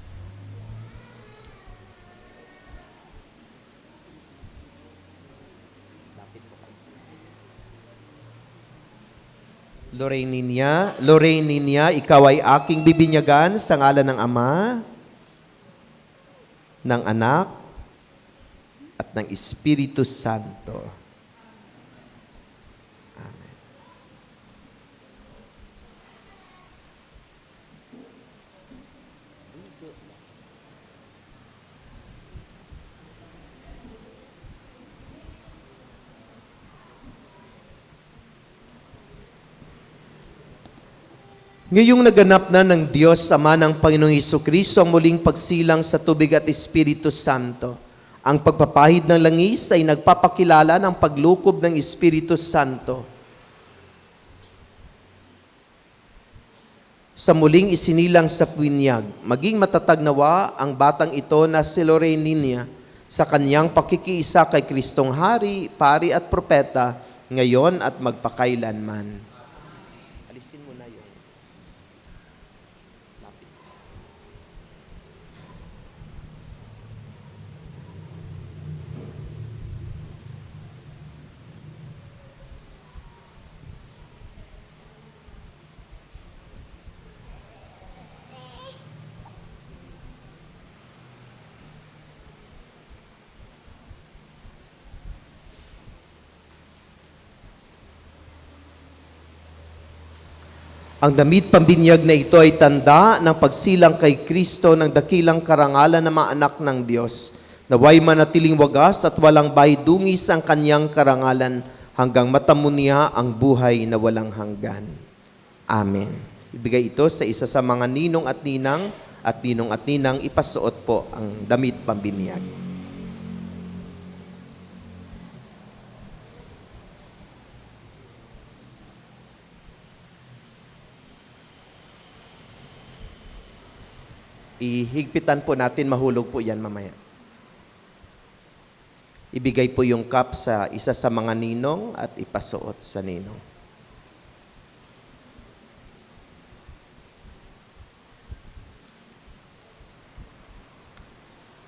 Lorraine Ninia, ikaw ay aking bibinyagan sa ngalan ng Ama, ng Anak, at ng Espiritu Santo. Amen. Ngayong naganap na ng Diyos, Ama ng Panginoong Hesukristo, ang muling pagsilang sa tubig at Espiritu Santo. Ang pagpapahid ng langis ay nagpapakilala ng paglukob ng Espiritu Santo. Sa muling isinilang sa binyag, maging matatag nawa ang batang ito na si Lorraine Ninia sa kanyang pakikiisa kay Kristong Hari, Pari at Propeta, ngayon at magpakailanman. Alisin mo na yung lapit. Ang damit pambinyag na ito ay tanda ng pagsilang kay Kristo ng dakilang karangalan ng mga anak ng Diyos. Naway manatiling wagas at walang bahidungis ang kanyang karangalan hanggang matamo niya ang buhay na walang hanggan. Amen. Ibigay ito sa isa sa mga ninong at ninang ipasuot po ang damit pambinyag. Ihigpitan po natin, mahulog po yan mamaya. Ibigay po yung cup sa isa sa mga ninong at ipasuot sa ninong.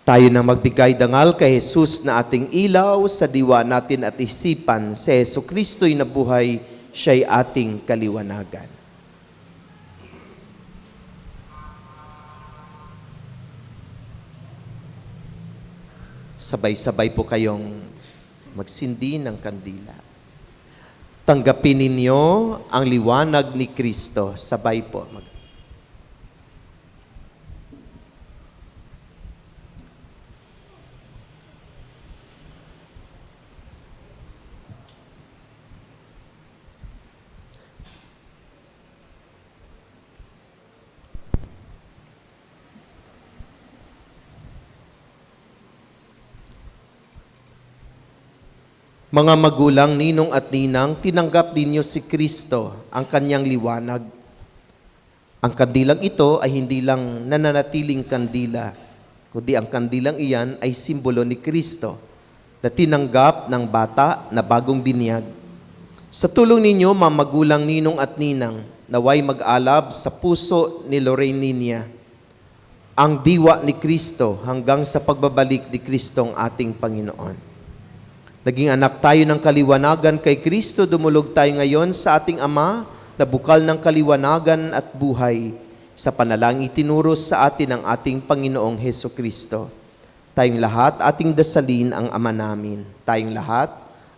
Tayo na magbigay dangal kay Jesus na ating ilaw sa diwa natin at isipan. Si Hesus Kristo'y nabuhay, siya'y ating kaliwanagan. Sabay-sabay po kayong magsindi ng kandila. Tanggapin ninyo ang liwanag ni Kristo. Sabay po. Mga magulang, ninong at ninang, tinanggap ninyo si Kristo, ang kanyang liwanag. Ang kandilang ito ay hindi lang nananatiling kandila, kundi ang kandilang iyan ay simbolo ni Kristo na tinanggap ng bata na bagong binyag. Sa tulong ninyo, mga magulang, ninong at ninang, naway mag-alab sa puso ni Lorraine Ninia ang diwa ni Kristo hanggang sa pagbabalik ni Kristo ang ating Panginoon. Naging anak tayo ng kaliwanagan kay Kristo, dumulog tayo ngayon sa ating Ama na bukal ng kaliwanagan at buhay. Sa panalangin itinuro sa atin ng ating Panginoong Hesus Kristo. Tayong lahat ating dasalin ang Ama namin. Tayong lahat,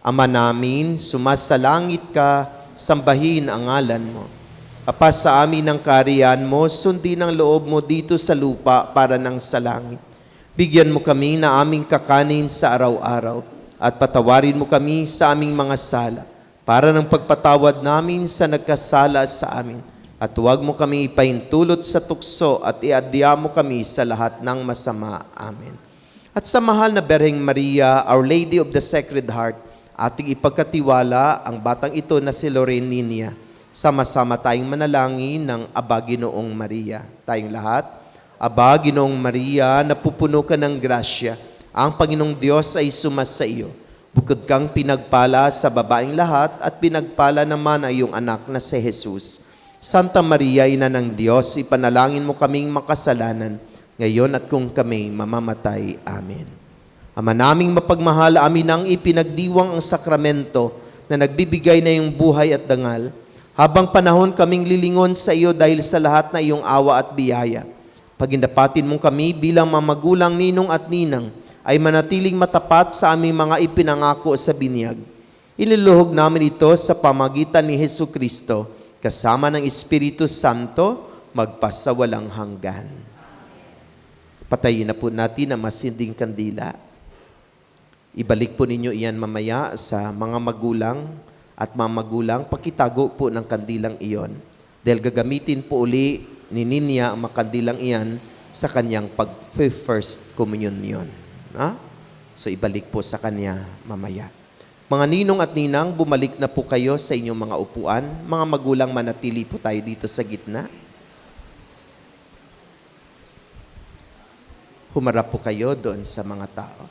Ama namin, sumasalangit ka, sambahin ang ngalan mo. Apa sa amin ang kaharian mo, sundin ang loob mo dito sa lupa para nang sa langit. Bigyan mo kami na aming kakanin sa araw-araw at patawarin mo kami sa aming mga sala para ng pagpatawad namin sa nagkasala sa amin. At huwag mo kami ipahintulot sa tukso at iadya mo kami sa lahat ng masama. Amen. At sa mahal na Berheng Maria, Our Lady of the Sacred Heart, ating ipagkatiwala ang batang ito na si Lorraine Ninia. Sama-sama tayong manalangin ng Aba Ginoong Maria. Tayong lahat, Aba Ginoong Maria, napupuno ka ng grasya. Ang Panginoong Diyos ay sumasa iyo. Bukod kang pinagpala sa babaeng lahat at pinagpala naman ay iyong anak na si Jesus. Santa Maria, Ina ng Diyos, ipanalangin mo kaming makasalanan, ngayon at kung kami mamamatay. Amen. Ama naming mapagmahal, amin ang ipinagdiwang ang sakramento na nagbibigay na iyong buhay at dangal. Habang panahon kaming lilingon sa iyo dahil sa lahat na iyong awa at biyaya. Pagindapatin mong kami bilang mamagulang, ninong at ninang, ay manatiling matapat sa aming mga ipinangako sa binyag. Iniluhog namin ito sa pamagitan ni Hesus Kristo, kasama ng Espiritu Santo, magpasawalang hanggan. Patayin na po natin ang masinding kandila. Ibalik po ninyo iyan mamaya sa mga magulang at mga magulang. Pakitago po ng kandilang iyon. Dahil gagamitin po uli ni Ninia ang makandilang iyan sa kanyang pag-first communion. So ibalik po sa kanya mamaya. Mga ninong at ninang, bumalik na po kayo sa inyong mga upuan. Mga magulang, manatili po tayo dito sa gitna. Humarap po kayo doon sa mga tao.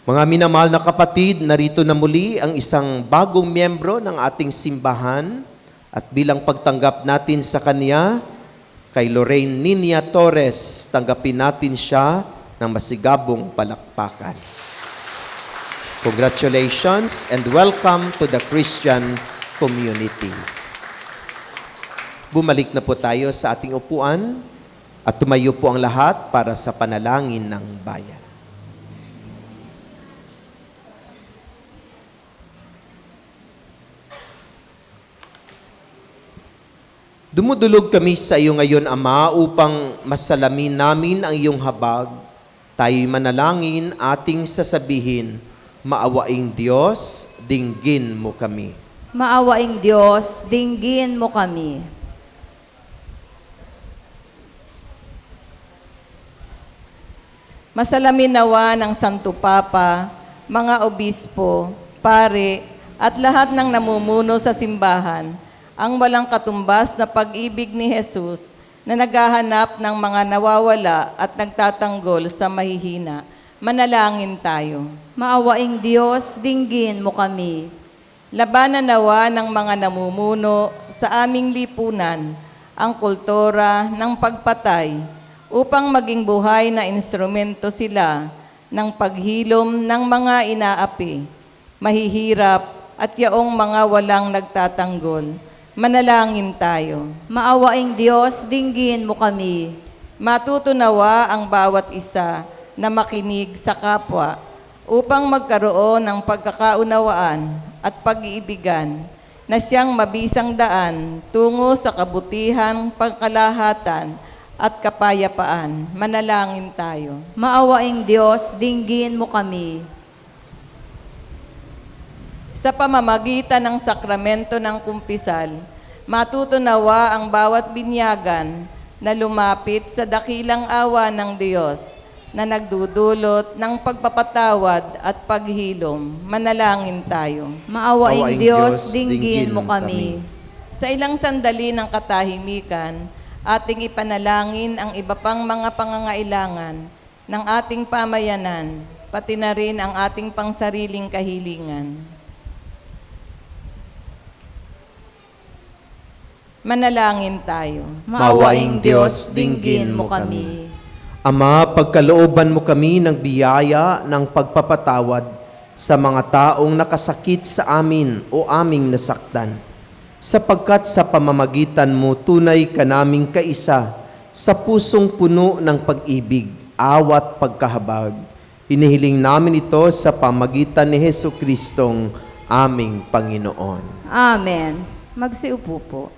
Mga minamahal na kapatid, narito na muli ang isang bagong miyembro ng ating simbahan at bilang pagtanggap natin sa kanya, kay Lorraine Ninia Torres, tanggapin natin siya ng masigabong palakpakan. Congratulations and welcome to the Christian community. Bumalik na po tayo sa ating upuan at tumayo po ang lahat para sa panalangin ng bayan. Dumudulog kami sa iyo ngayon, Ama, upang masalamin namin ang iyong habag. Tayo'y manalangin, ating sasabihin, maawaing Diyos, dinggin mo kami. Maawaing Diyos, dinggin mo kami. Masalamin nawa ng Santo Papa, mga obispo, pare, at lahat ng namumuno sa simbahan, ang walang katumbas na pag-ibig ni Jesus na naghahanap ng mga nawawala at nagtatanggol sa mahihina. Manalangin tayo. Maawaing Diyos, dinggin mo kami. Labanan nawa ng mga namumuno sa aming lipunan ang kultura ng pagpatay upang maging buhay na instrumento sila ng paghilom ng mga inaapi, mahihirap at yaong mga walang nagtatanggol. Manalangin tayo. Maawaing Diyos, dinggin mo kami. Matutunawa ang bawat isa na makinig sa kapwa upang magkaroon ng pagkakaunawaan at pag-iibigan na siyang mabisang daan tungo sa kabutihan, pagkalahatan at kapayapaan. Manalangin tayo. Maawaing Diyos, dinggin mo kami. Sa pamamagitan ng sakramento ng kumpisal, matutunawa ang bawat binyagan na lumapit sa dakilang awa ng Diyos na nagdudulot ng pagpapatawad at paghilom. Manalangin tayo. Maawaing Maawaing Diyos, Diyos, dinggin mo dinggin kami. Sa ilang sandali ng katahimikan, ating ipanalangin ang iba pang mga pangangailangan ng ating pamayanan, pati na rin ang ating pangsariling kahilingan. Manalangin tayo. Maawaing Diyos, dinggin mo kami. Ama, pagkalooban mo kami ng biyaya ng pagpapatawad sa mga taong nakasakit sa amin o aming nasaktan, sapagkat sa pamamagitan mo tunay ka naming kaisa sa pusong puno ng pag-ibig, awat pagkahabag. Hinihiling namin ito sa pamagitan ni Jesucristong aming Panginoon. Amen. Magsiupo po.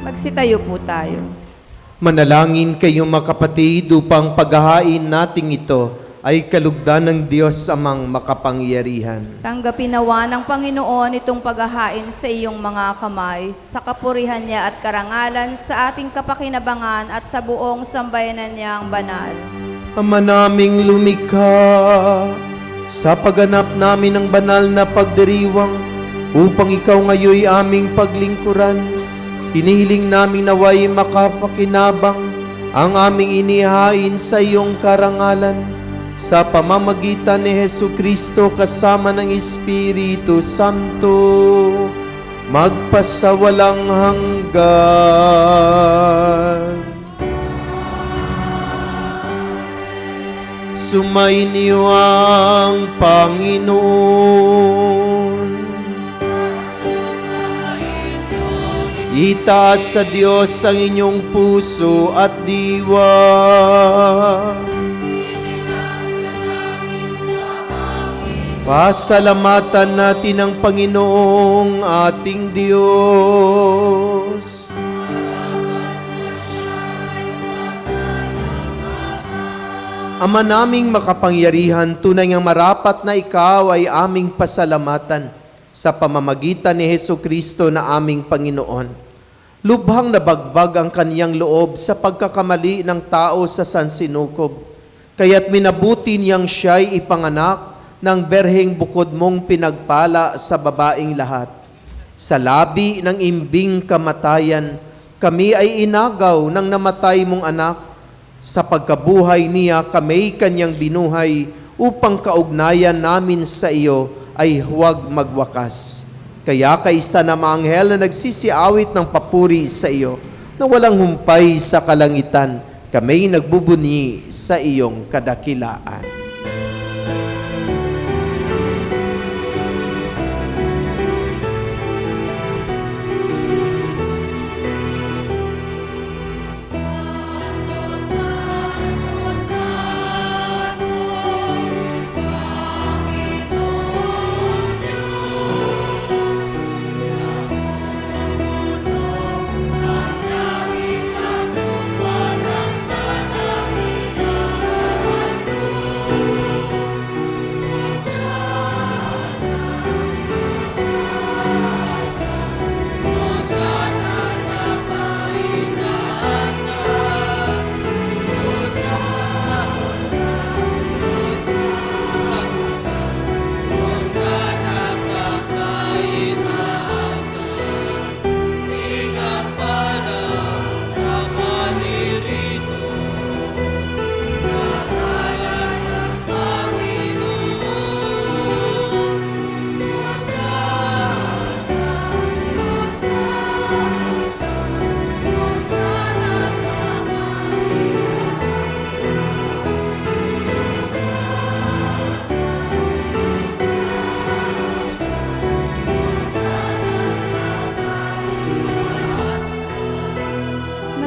Magsitayo po tayo. Manalangin kayong mga kapatid upang paghahain nating ito ay kalugdan ng Diyos amang makapangyarihan. Tanggapin nawa ng Panginoon itong paghahain sa iyong mga kamay, sa kapurihan niya at karangalan sa ating kapakinabangan at sa buong sambayanan niyang banal. Ama naming lumikha, sa pagganap namin ng banal na pagdiriwang, upang ikaw ngayoy aming paglingkuran, hinihiling namin naway makapakinabang ang aming inihain sa iyong karangalan, sa pamamagitan ni Jesucristo kasama ng Espiritu Santo, magpasawalang hanggan. Sumainyo ang Panginoon. Itaas sa Diyos ang inyong puso at diwa. Pasalamatan natin ang Panginoong ating Diyos. Ama naming makapangyarihan, tunay ngang marapat na ikaw ay aming pasalamatan sa pamamagitan ni Jesucristo na aming Panginoon. Lubhang nabagbag ang kaniyang loob sa pagkakamali ng tao sa sansinukob, kaya't minabuti niyang siya'y ipanganak ng berheng bukod mong pinagpala sa babaing lahat. Sa labi ng imbing kamatayan, kami ay inagaw ng namatay mong anak. Sa pagkabuhay niya, kami kanyang binuhay upang kaugnayan namin sa iyo ay huwag magwakas. Kaya kaista na mga anghel na nagsisiawit ng papuri sa iyo, na walang humpay sa kalangitan, kami nagbubuni sa iyong kadakilaan.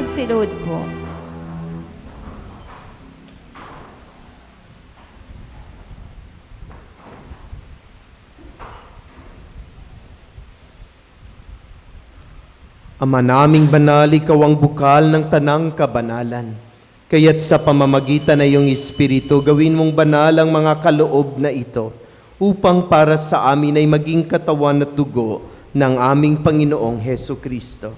Magsilod po. Ama naming banal, ikaw ang bukal ng tanang kabanalan. Kaya't sa pamamagitan na iyong Espiritu, gawin mong banal ang mga kaloob na ito, upang para sa amin ay maging katawan at dugo ng aming Panginoong Heso Kristo.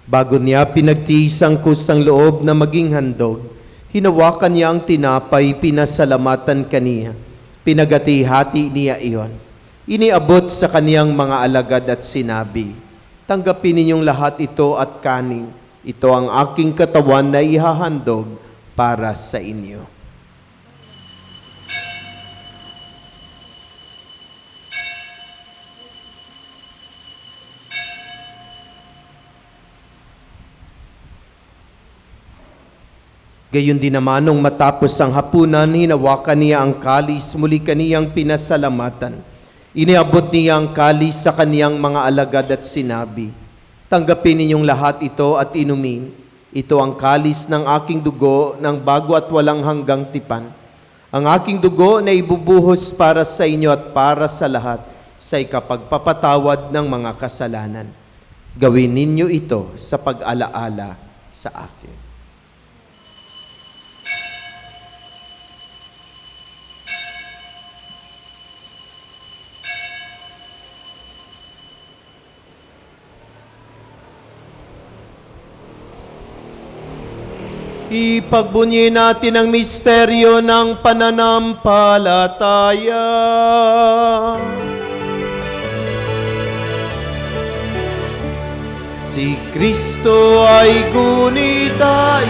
Bago niya pinagtiis ang kusang loob na maging handog, hinawakan niya ang tinapay, pinasalamatan kaniya. Pinagati-hati niya iyon. Iniabot sa kaniyang mga alagad at sinabi, "Tanggapin ninyong lahat ito at kanin. Ito ang aking katawan na ihahandog para sa inyo." Gayon din naman nung matapos ang hapunan, hinawakan niya ang kalis, muli kaniyang pinasalamatan. Iniabot niya ang kalis sa kaniyang mga alagad at sinabi, "Tanggapin ninyong lahat ito at inumin. Ito ang kalis ng aking dugo ng bago at walang hanggang tipan. Ang aking dugo na ibubuhos para sa inyo at para sa lahat sa ikapagpapatawad ng mga kasalanan. Gawin ninyo ito sa pag-alaala sa akin. Ipagbunyi natin ang misteryo ng pananampalataya. Si Kristo ay gunitain,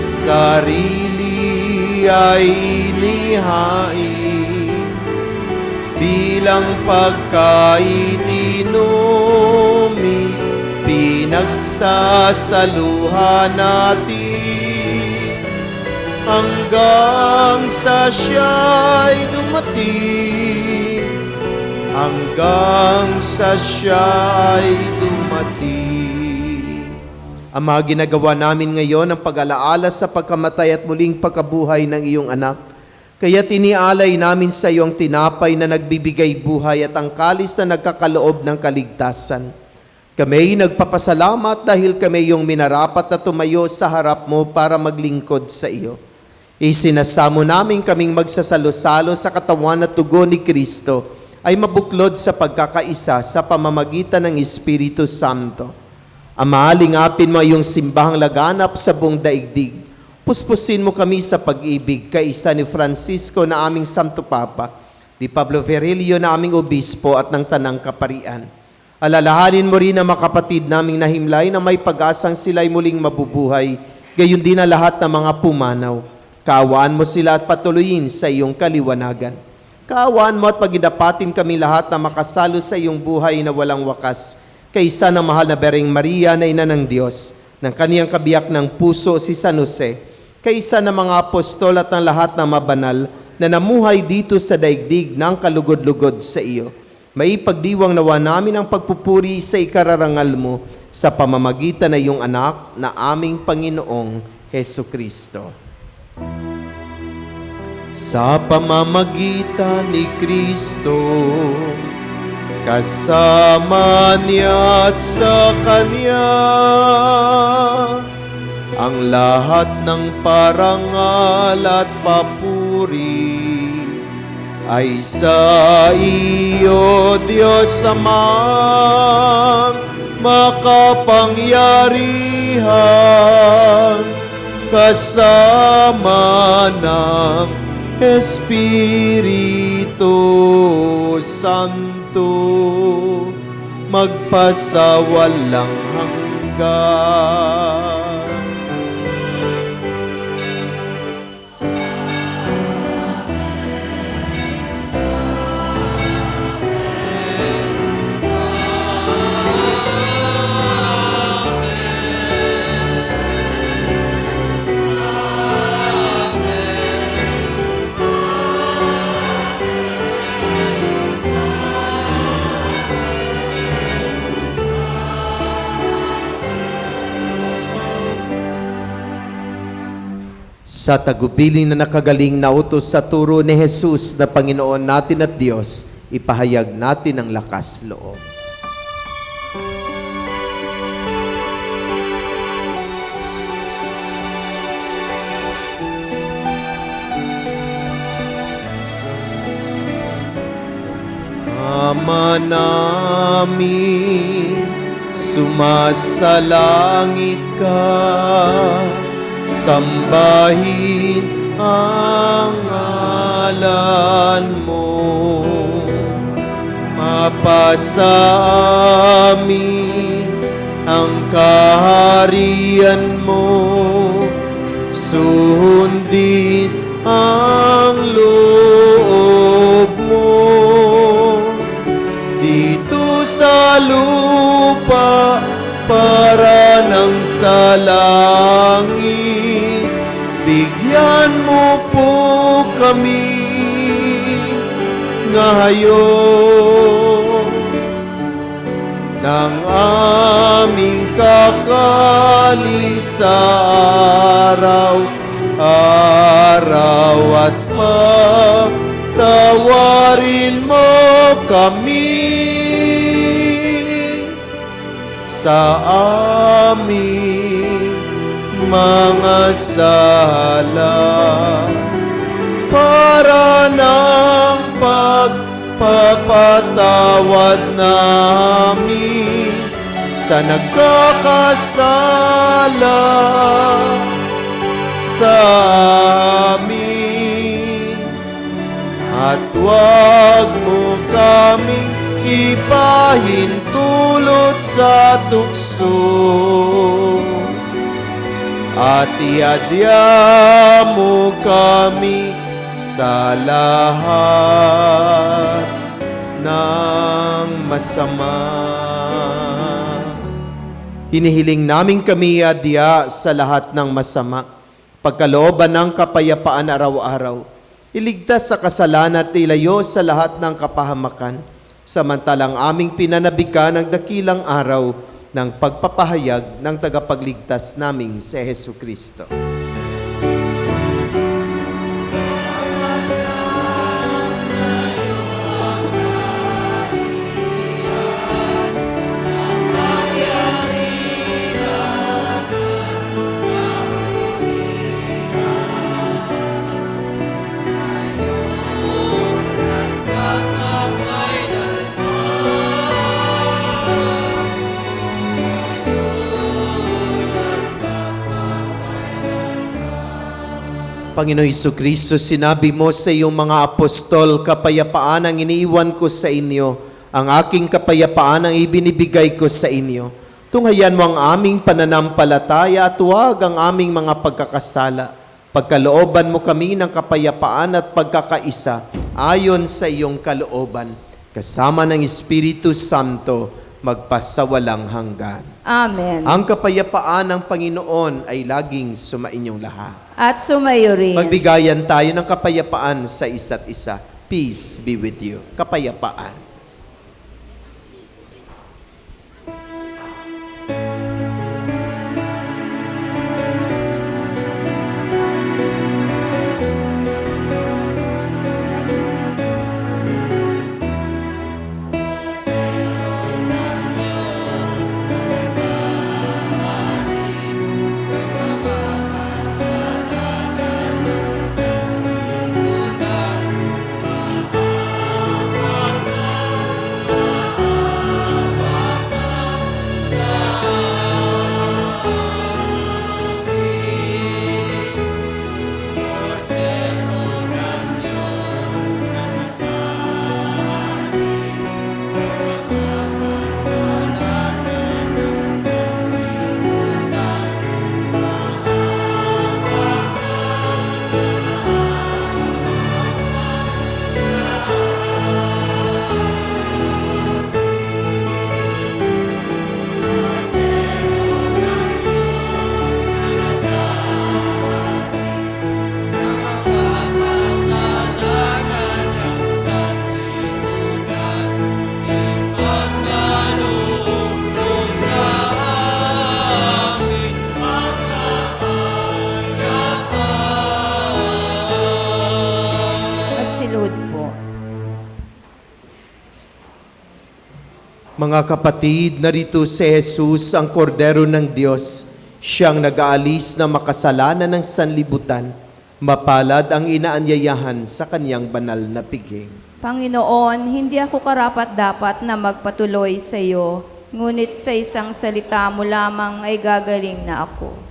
sarili ay inihain, bilang pagkain inumin, pinagsasaluhan natin, hanggang sa siya'y dumating, hanggang sa siya'y dumating. Ang mga ginagawa namin ngayon ang pag-alaala sa pagkamatay at muling pagkabuhay ng iyong anak. Kaya tinialay namin sa iyo ang tinapay na nagbibigay buhay at ang kalis na nagkakaloob ng kaligtasan. Kami nagpapasalamat dahil kami yung minarapat na tumayo sa harap mo para maglingkod sa iyo. Isinasamo namin kaming magsasalo-salo sa katawan at tugon ni Kristo ay mabuklod sa pagkakaisa sa pamamagitan ng Espiritu Santo. Ama, lingapin mo yung simbahang laganap sa buong daigdig. Puspusin mo kami sa pag-ibig, kaisa ni Francisco na aming Santo Papa, ni Pablo Virilio na aming Obispo at ng Tanang Kaparian. Alalahanin mo rin ang mga kapatid naming nahimlay na may pag-asang sila'y muling mabubuhay, gayon din ang lahat ng mga pumanaw. Kaawaan mo sila at patuloyin sa iyong kaliwanagan. Kaawaan mo at pagdapatin kami lahat na makasalo sa iyong buhay na walang wakas, kaisa ng mahal na Bereng Maria na Ina ng Diyos, ng kaniyang kabiyak ng puso si San Jose, kaisa ng mga apostol at ng lahat ng mabanal na namuhay dito sa daigdig ng kalugod-lugod sa iyo. Maipagdiwang nawa namin ang pagpupuri sa ikararangal mo sa pamamagitan ng iyong anak na aming Panginoong Hesukristo. Sa pamamagitan ni Kristo, kasama niya at sa Kanya, ang lahat ng parangal at papuri ay sa iyo, Diyos Amang makapangyarihan, kasama ng Espiritu Santo, magpasawalang hanggan. Sa tagubilin na nakagaling na utos sa turo ni Jesus na Panginoon natin at Diyos, ipahayag natin ang lakas loob. Ama namin, sumasalangit ka, sambahin ang ngalan mo, mapasa amin ang kaharian mo, sundin ang loob mo, dito sa lupa para nang sa langit. Bigyan mo po kami ngayon ng aming kakalis sa araw-araw at patawarin mo kami sa aming mga sala, para ng pagpapatawad namin sa nagkakasala sa amin. At huwag mo kaming ipahintulot sa tukso, at iadya mo kami sa lahat ng masama. Hinihiling namin kami iadya sa lahat ng masama, pagkalooban ng kapayapaan araw-araw, iligtas sa kasalanan at ilayo sa lahat ng kapahamakan, samantalang aming pinanabikan ang dakilang araw ng pagpapahayag ng tagapagligtas naming si Jesucristo. Panginoon Jesucristo, sinabi mo sa iyong mga apostol, kapayapaan ang iniiwan ko sa inyo, ang aking kapayapaan ang ibinibigay ko sa inyo. Tunghayan mo ang aming pananampalataya at huwag ang aming mga pagkakasala. Pagkalooban mo kami ng kapayapaan at pagkakaisa ayon sa iyong kalooban, kasama ng Espiritu Santo, magpasawalang hanggan. Amen. Ang kapayapaan ng Panginoon ay laging sumainyong lahat. At sumayo rin. Magbigayan tayo ng kapayapaan sa isa't isa. Peace be with you. Kapayapaan. Mga kapatid, narito si Jesus, ang kordero ng Diyos, siyang nag-aalis na makasalanan ng sanlibutan. Mapalad ang inaanyayahan sa kanyang banal na piging. Panginoon, hindi ako karapat-dapat na magpatuloy sa iyo, ngunit sa isang salita mo lamang ay gagaling na ako.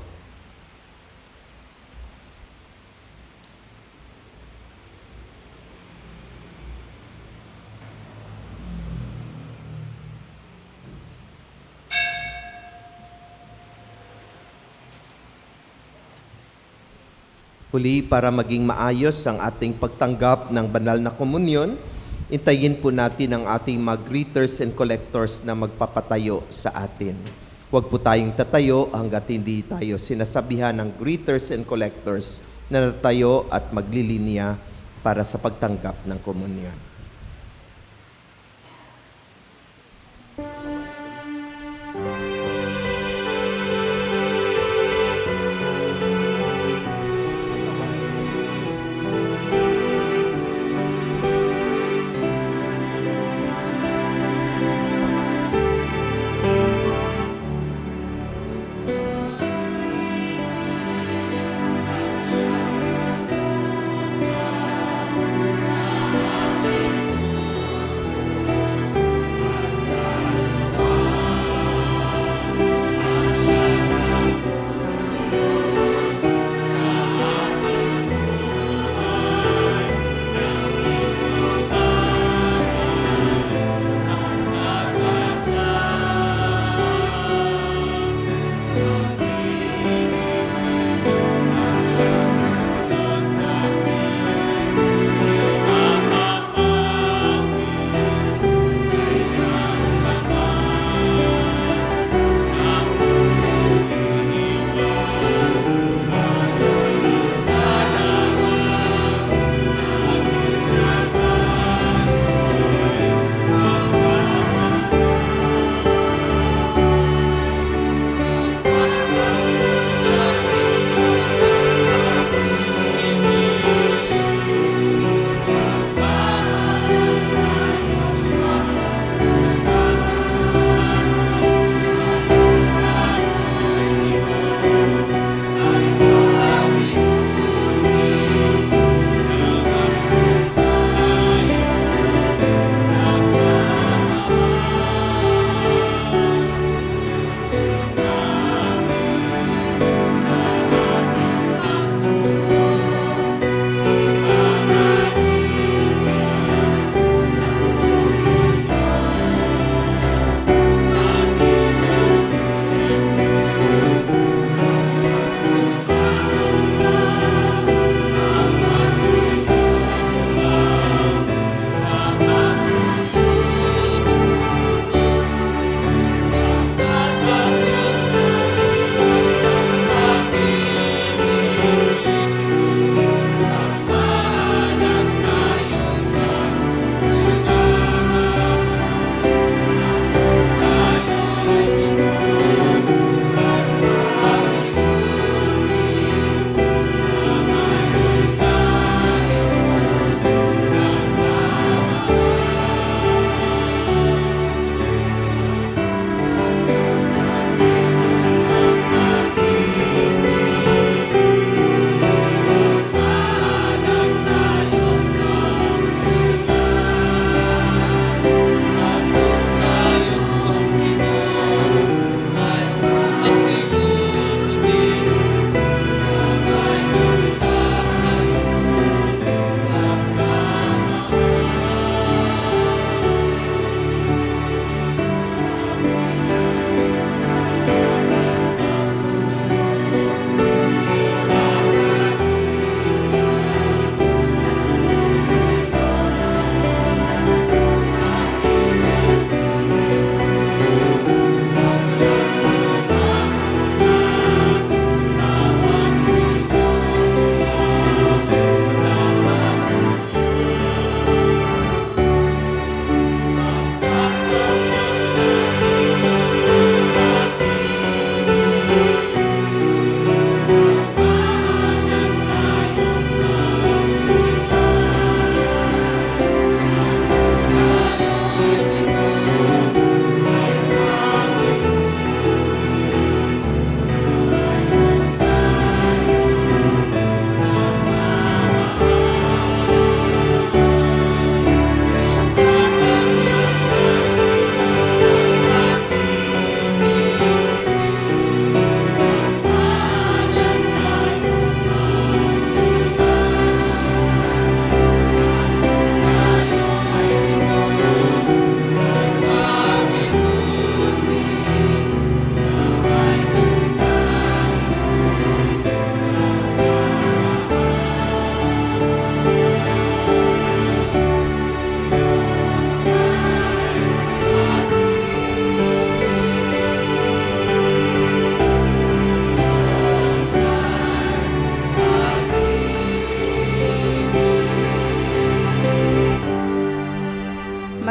Huli, para maging maayos ang ating pagtanggap ng banal na komunyon, intayin po natin ang ating mga greeters and collectors na magpapatayo sa atin. Huwag po tayong tatayo hanggat hindi tayo sinasabihan ng greeters and collectors na natayo at maglilinya para sa pagtanggap ng komunyon.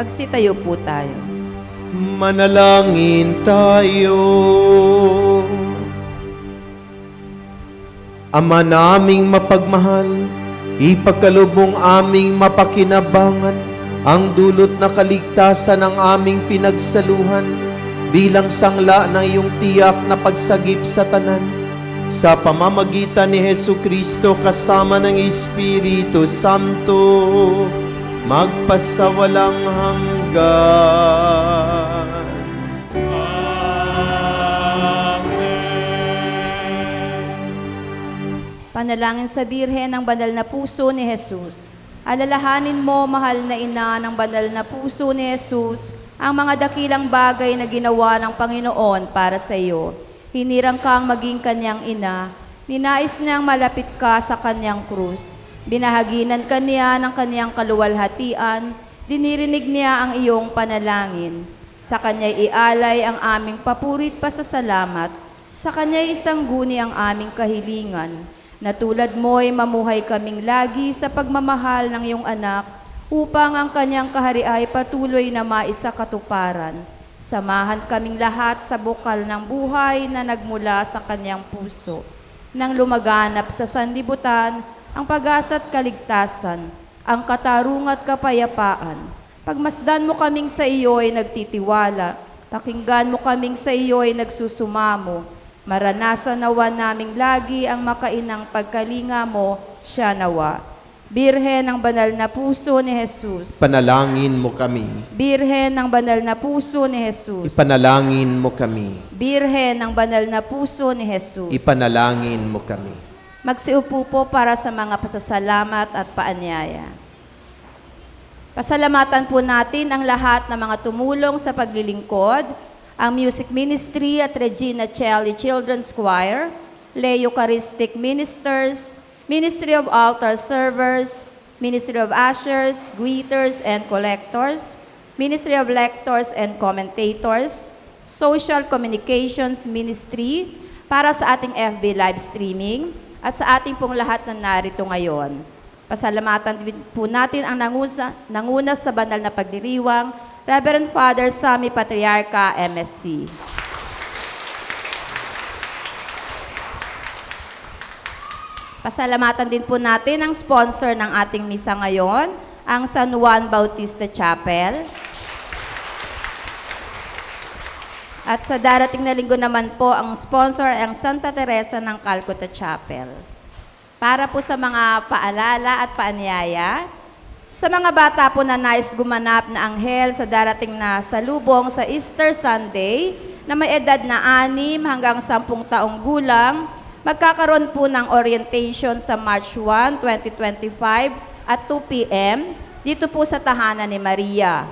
Magsitayo po tayo. Manalangin tayo. Ama naming mapagmahal, ipagkaloob mong aming mapakinabangan ang dulot na kaligtasan ng aming pinagsaluhan bilang sangla ng iyong tiyak na pagsagip sa tanan. Sa pamamagitan ni Jesucristo kasama ng Espiritu Santo, magpasawalang hanggan. Panalangin sa Birhen ng Banal na Puso ni Jesus. Alalahanin mo, mahal na ina ng Banal na Puso ni Jesus, ang mga dakilang bagay na ginawa ng Panginoon para sa iyo. Hinirang kang maging kanyang ina, ninais niyang malapit ka sa kanyang krus. Binahaginan ka niya ng kanyang kaluwalhatian, dinirinig niya ang iyong panalangin. Sa kanya'y ialay ang aming papurit pasasalamat, sa kanya'y isangguni ang aming kahilingan. Na tulad mo'y mamuhay kaming lagi sa pagmamahal ng iyong anak upang ang kanyang kaharian ay patuloy na maisakatuparan. Samahan kaming lahat sa bukal ng buhay na nagmula sa kanyang puso. Nang lumaganap sa sanlibutan, ang pag-asa at kaligtasan, ang katarungan at kapayapaan. Pagmasdan mo kaming sa iyo ay nagtitiwala, pakinggan mo kaming sa iyo ay nagsusumamo. Maranasan nawa naming lagi ang makainang pagkalinga mo, siya nawa. Birhen ng Banal na Puso ni Jesus. Panalangin mo kami. Birhen ng Banal na Puso ni Jesus. Ipanalangin mo kami. Birhen ng Banal na Puso ni Jesus. Ipanalangin mo kami. Magsiupo po para sa mga pasasalamat at paanyaya. Pasalamatan po natin ang lahat ng mga tumulong sa paglilingkod, ang Music Ministry at Regina Celli Children's Choir, Lay Eucharistic Ministers, Ministry of Altar Servers, Ministry of Ushers, Greeters and Collectors, Ministry of Lectors and Commentators, Social Communications Ministry para sa ating FB live streaming at sa ating pong lahat na narito ngayon. Pasalamatan din po natin ang nanguna sa banal na pagdiriwang, Reverend Father Sammy Patriarca, MSc. Pasalamatan din po natin ang sponsor ng ating misa ngayon, ang San Juan Bautista Chapel. At sa darating na linggo naman po, ang sponsor ay ang Santa Teresa ng Calcutta Chapel. Para po sa mga paalala at paanyaya, sa mga bata po na nais gumanap na anghel sa darating na salubong sa Easter Sunday, na may edad na 6 hanggang 10 taong gulang, magkakaroon po ng orientation sa March 1, 2025 at 2 p.m. dito po sa Tahanan ni Maria.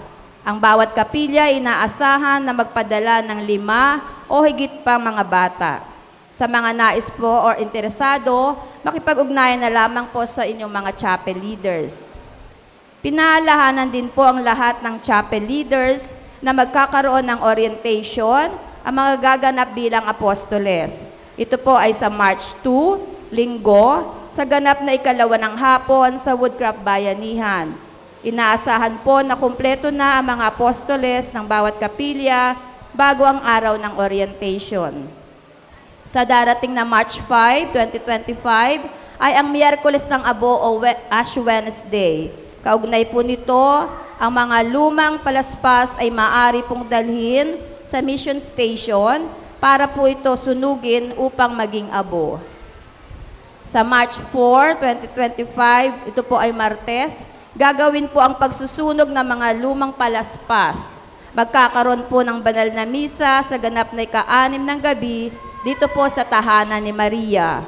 Ang bawat kapilya ay inaasahan na magpadala ng 5 o higit pang mga bata. Sa mga nais po or interesado, makipag-ugnayan na lamang po sa inyong mga chapel leaders. Pinaalahanan din po ang lahat ng chapel leaders na magkakaroon ng orientation ang mga gaganap bilang apostoles. Ito po ay sa March 2, Linggo, sa ganap na 2 ng hapon sa Woodcraft Bayanihan. Inaasahan po na kumpleto na ang mga apostoles ng bawat kapilya bago ang araw ng orientation. Sa darating na March 5, 2025, ay ang Miyerkules ng Abo o Ash Wednesday. Kaugnay po nito, ang mga lumang palaspas ay maaari pong dalhin sa mission station para po ito sunugin upang maging abo. Sa March 4, 2025, ito po ay Martes, gagawin po ang pagsusunog ng mga lumang palaspas. Magkakaroon po ng banal na misa sa ganap na 6 ng gabi dito po sa Tahanan ni Maria.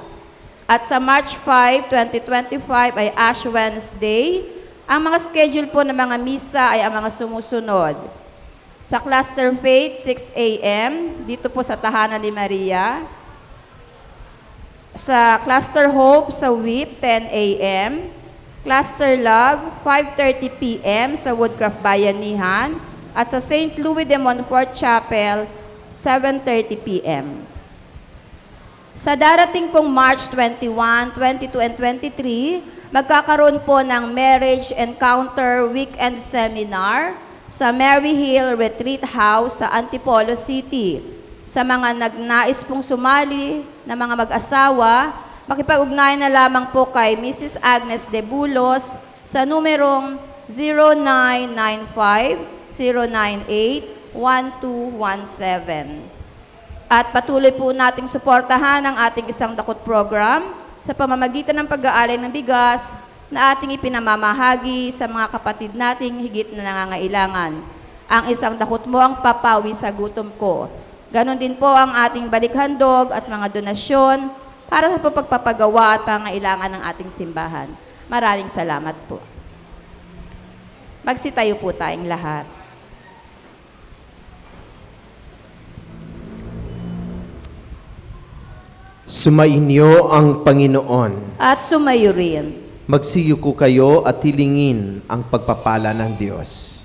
At sa March 5, 2025 ay Ash Wednesday. Ang mga schedule po ng mga misa ay ang mga sumusunod. Sa Cluster Faith, 6 a.m. dito po sa Tahanan ni Maria. Sa Cluster Hope sa WIP, 10 a.m. Cluster Love, 5:30 p.m. sa Woodcraft Bayanihan. At sa St. Louis de Montfort Chapel, 7:30 p.m. Sa darating pong March 21, 22, and 23, magkakaroon po ng Marriage Encounter Weekend Seminar sa Mary Hill Retreat House sa Antipolo City. Sa mga nagnais pong sumali na mga mag-asawa, makipag-ugnayan na lamang po kay Mrs. Agnes De Bulos sa numerong 0995-098-1217. At patuloy po nating suportahan ang ating Isang Dakot program sa pamamagitan ng pag-aalay ng bigas na ating ipinamamahagi sa mga kapatid nating higit na nangangailangan. Ang Isang Dakot mo ang papawi sa gutom ko. Ganon din po ang ating balikhandog at mga donasyon para sa pagpapagawa at pangailangan ng ating simbahan. Maraming salamat po. Magsitayo po tayong lahat. Sumainyo ang Panginoon. At sumayo rin. Magsiyuko kayo at hilingin ang pagpapala ng Diyos.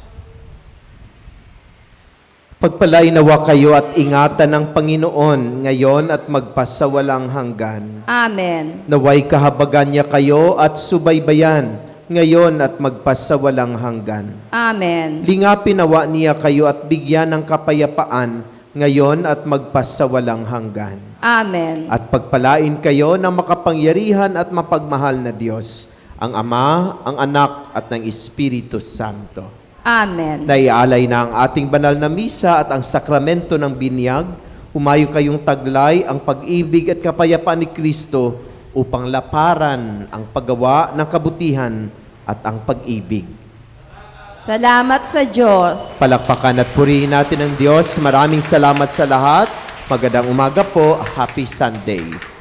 Pagpalain nawa kayo at ingatan ng Panginoon ngayon at magpasawalang hanggan. Amen. Naway kahabagan niya kayo at subaybayan ngayon at magpasawalang hanggan. Amen. Lingapin nawa niya kayo at bigyan ng kapayapaan ngayon at magpasawalang hanggan. Amen. At pagpalain kayo ng makapangyarihan at mapagmahal na Diyos, ang Ama, ang Anak at ng Espiritu Santo. Amen. Naialay na ang ating banal na misa at ang sakramento ng binyag, humayo kayong taglay ang pag-ibig at kapayapaan ni Kristo upang laparan ang paggawa ng kabutihan at ang pag-ibig. Salamat sa Diyos. Palakpakan at purihin natin ang Diyos. Maraming salamat sa lahat. Magandang umaga po. Happy Sunday.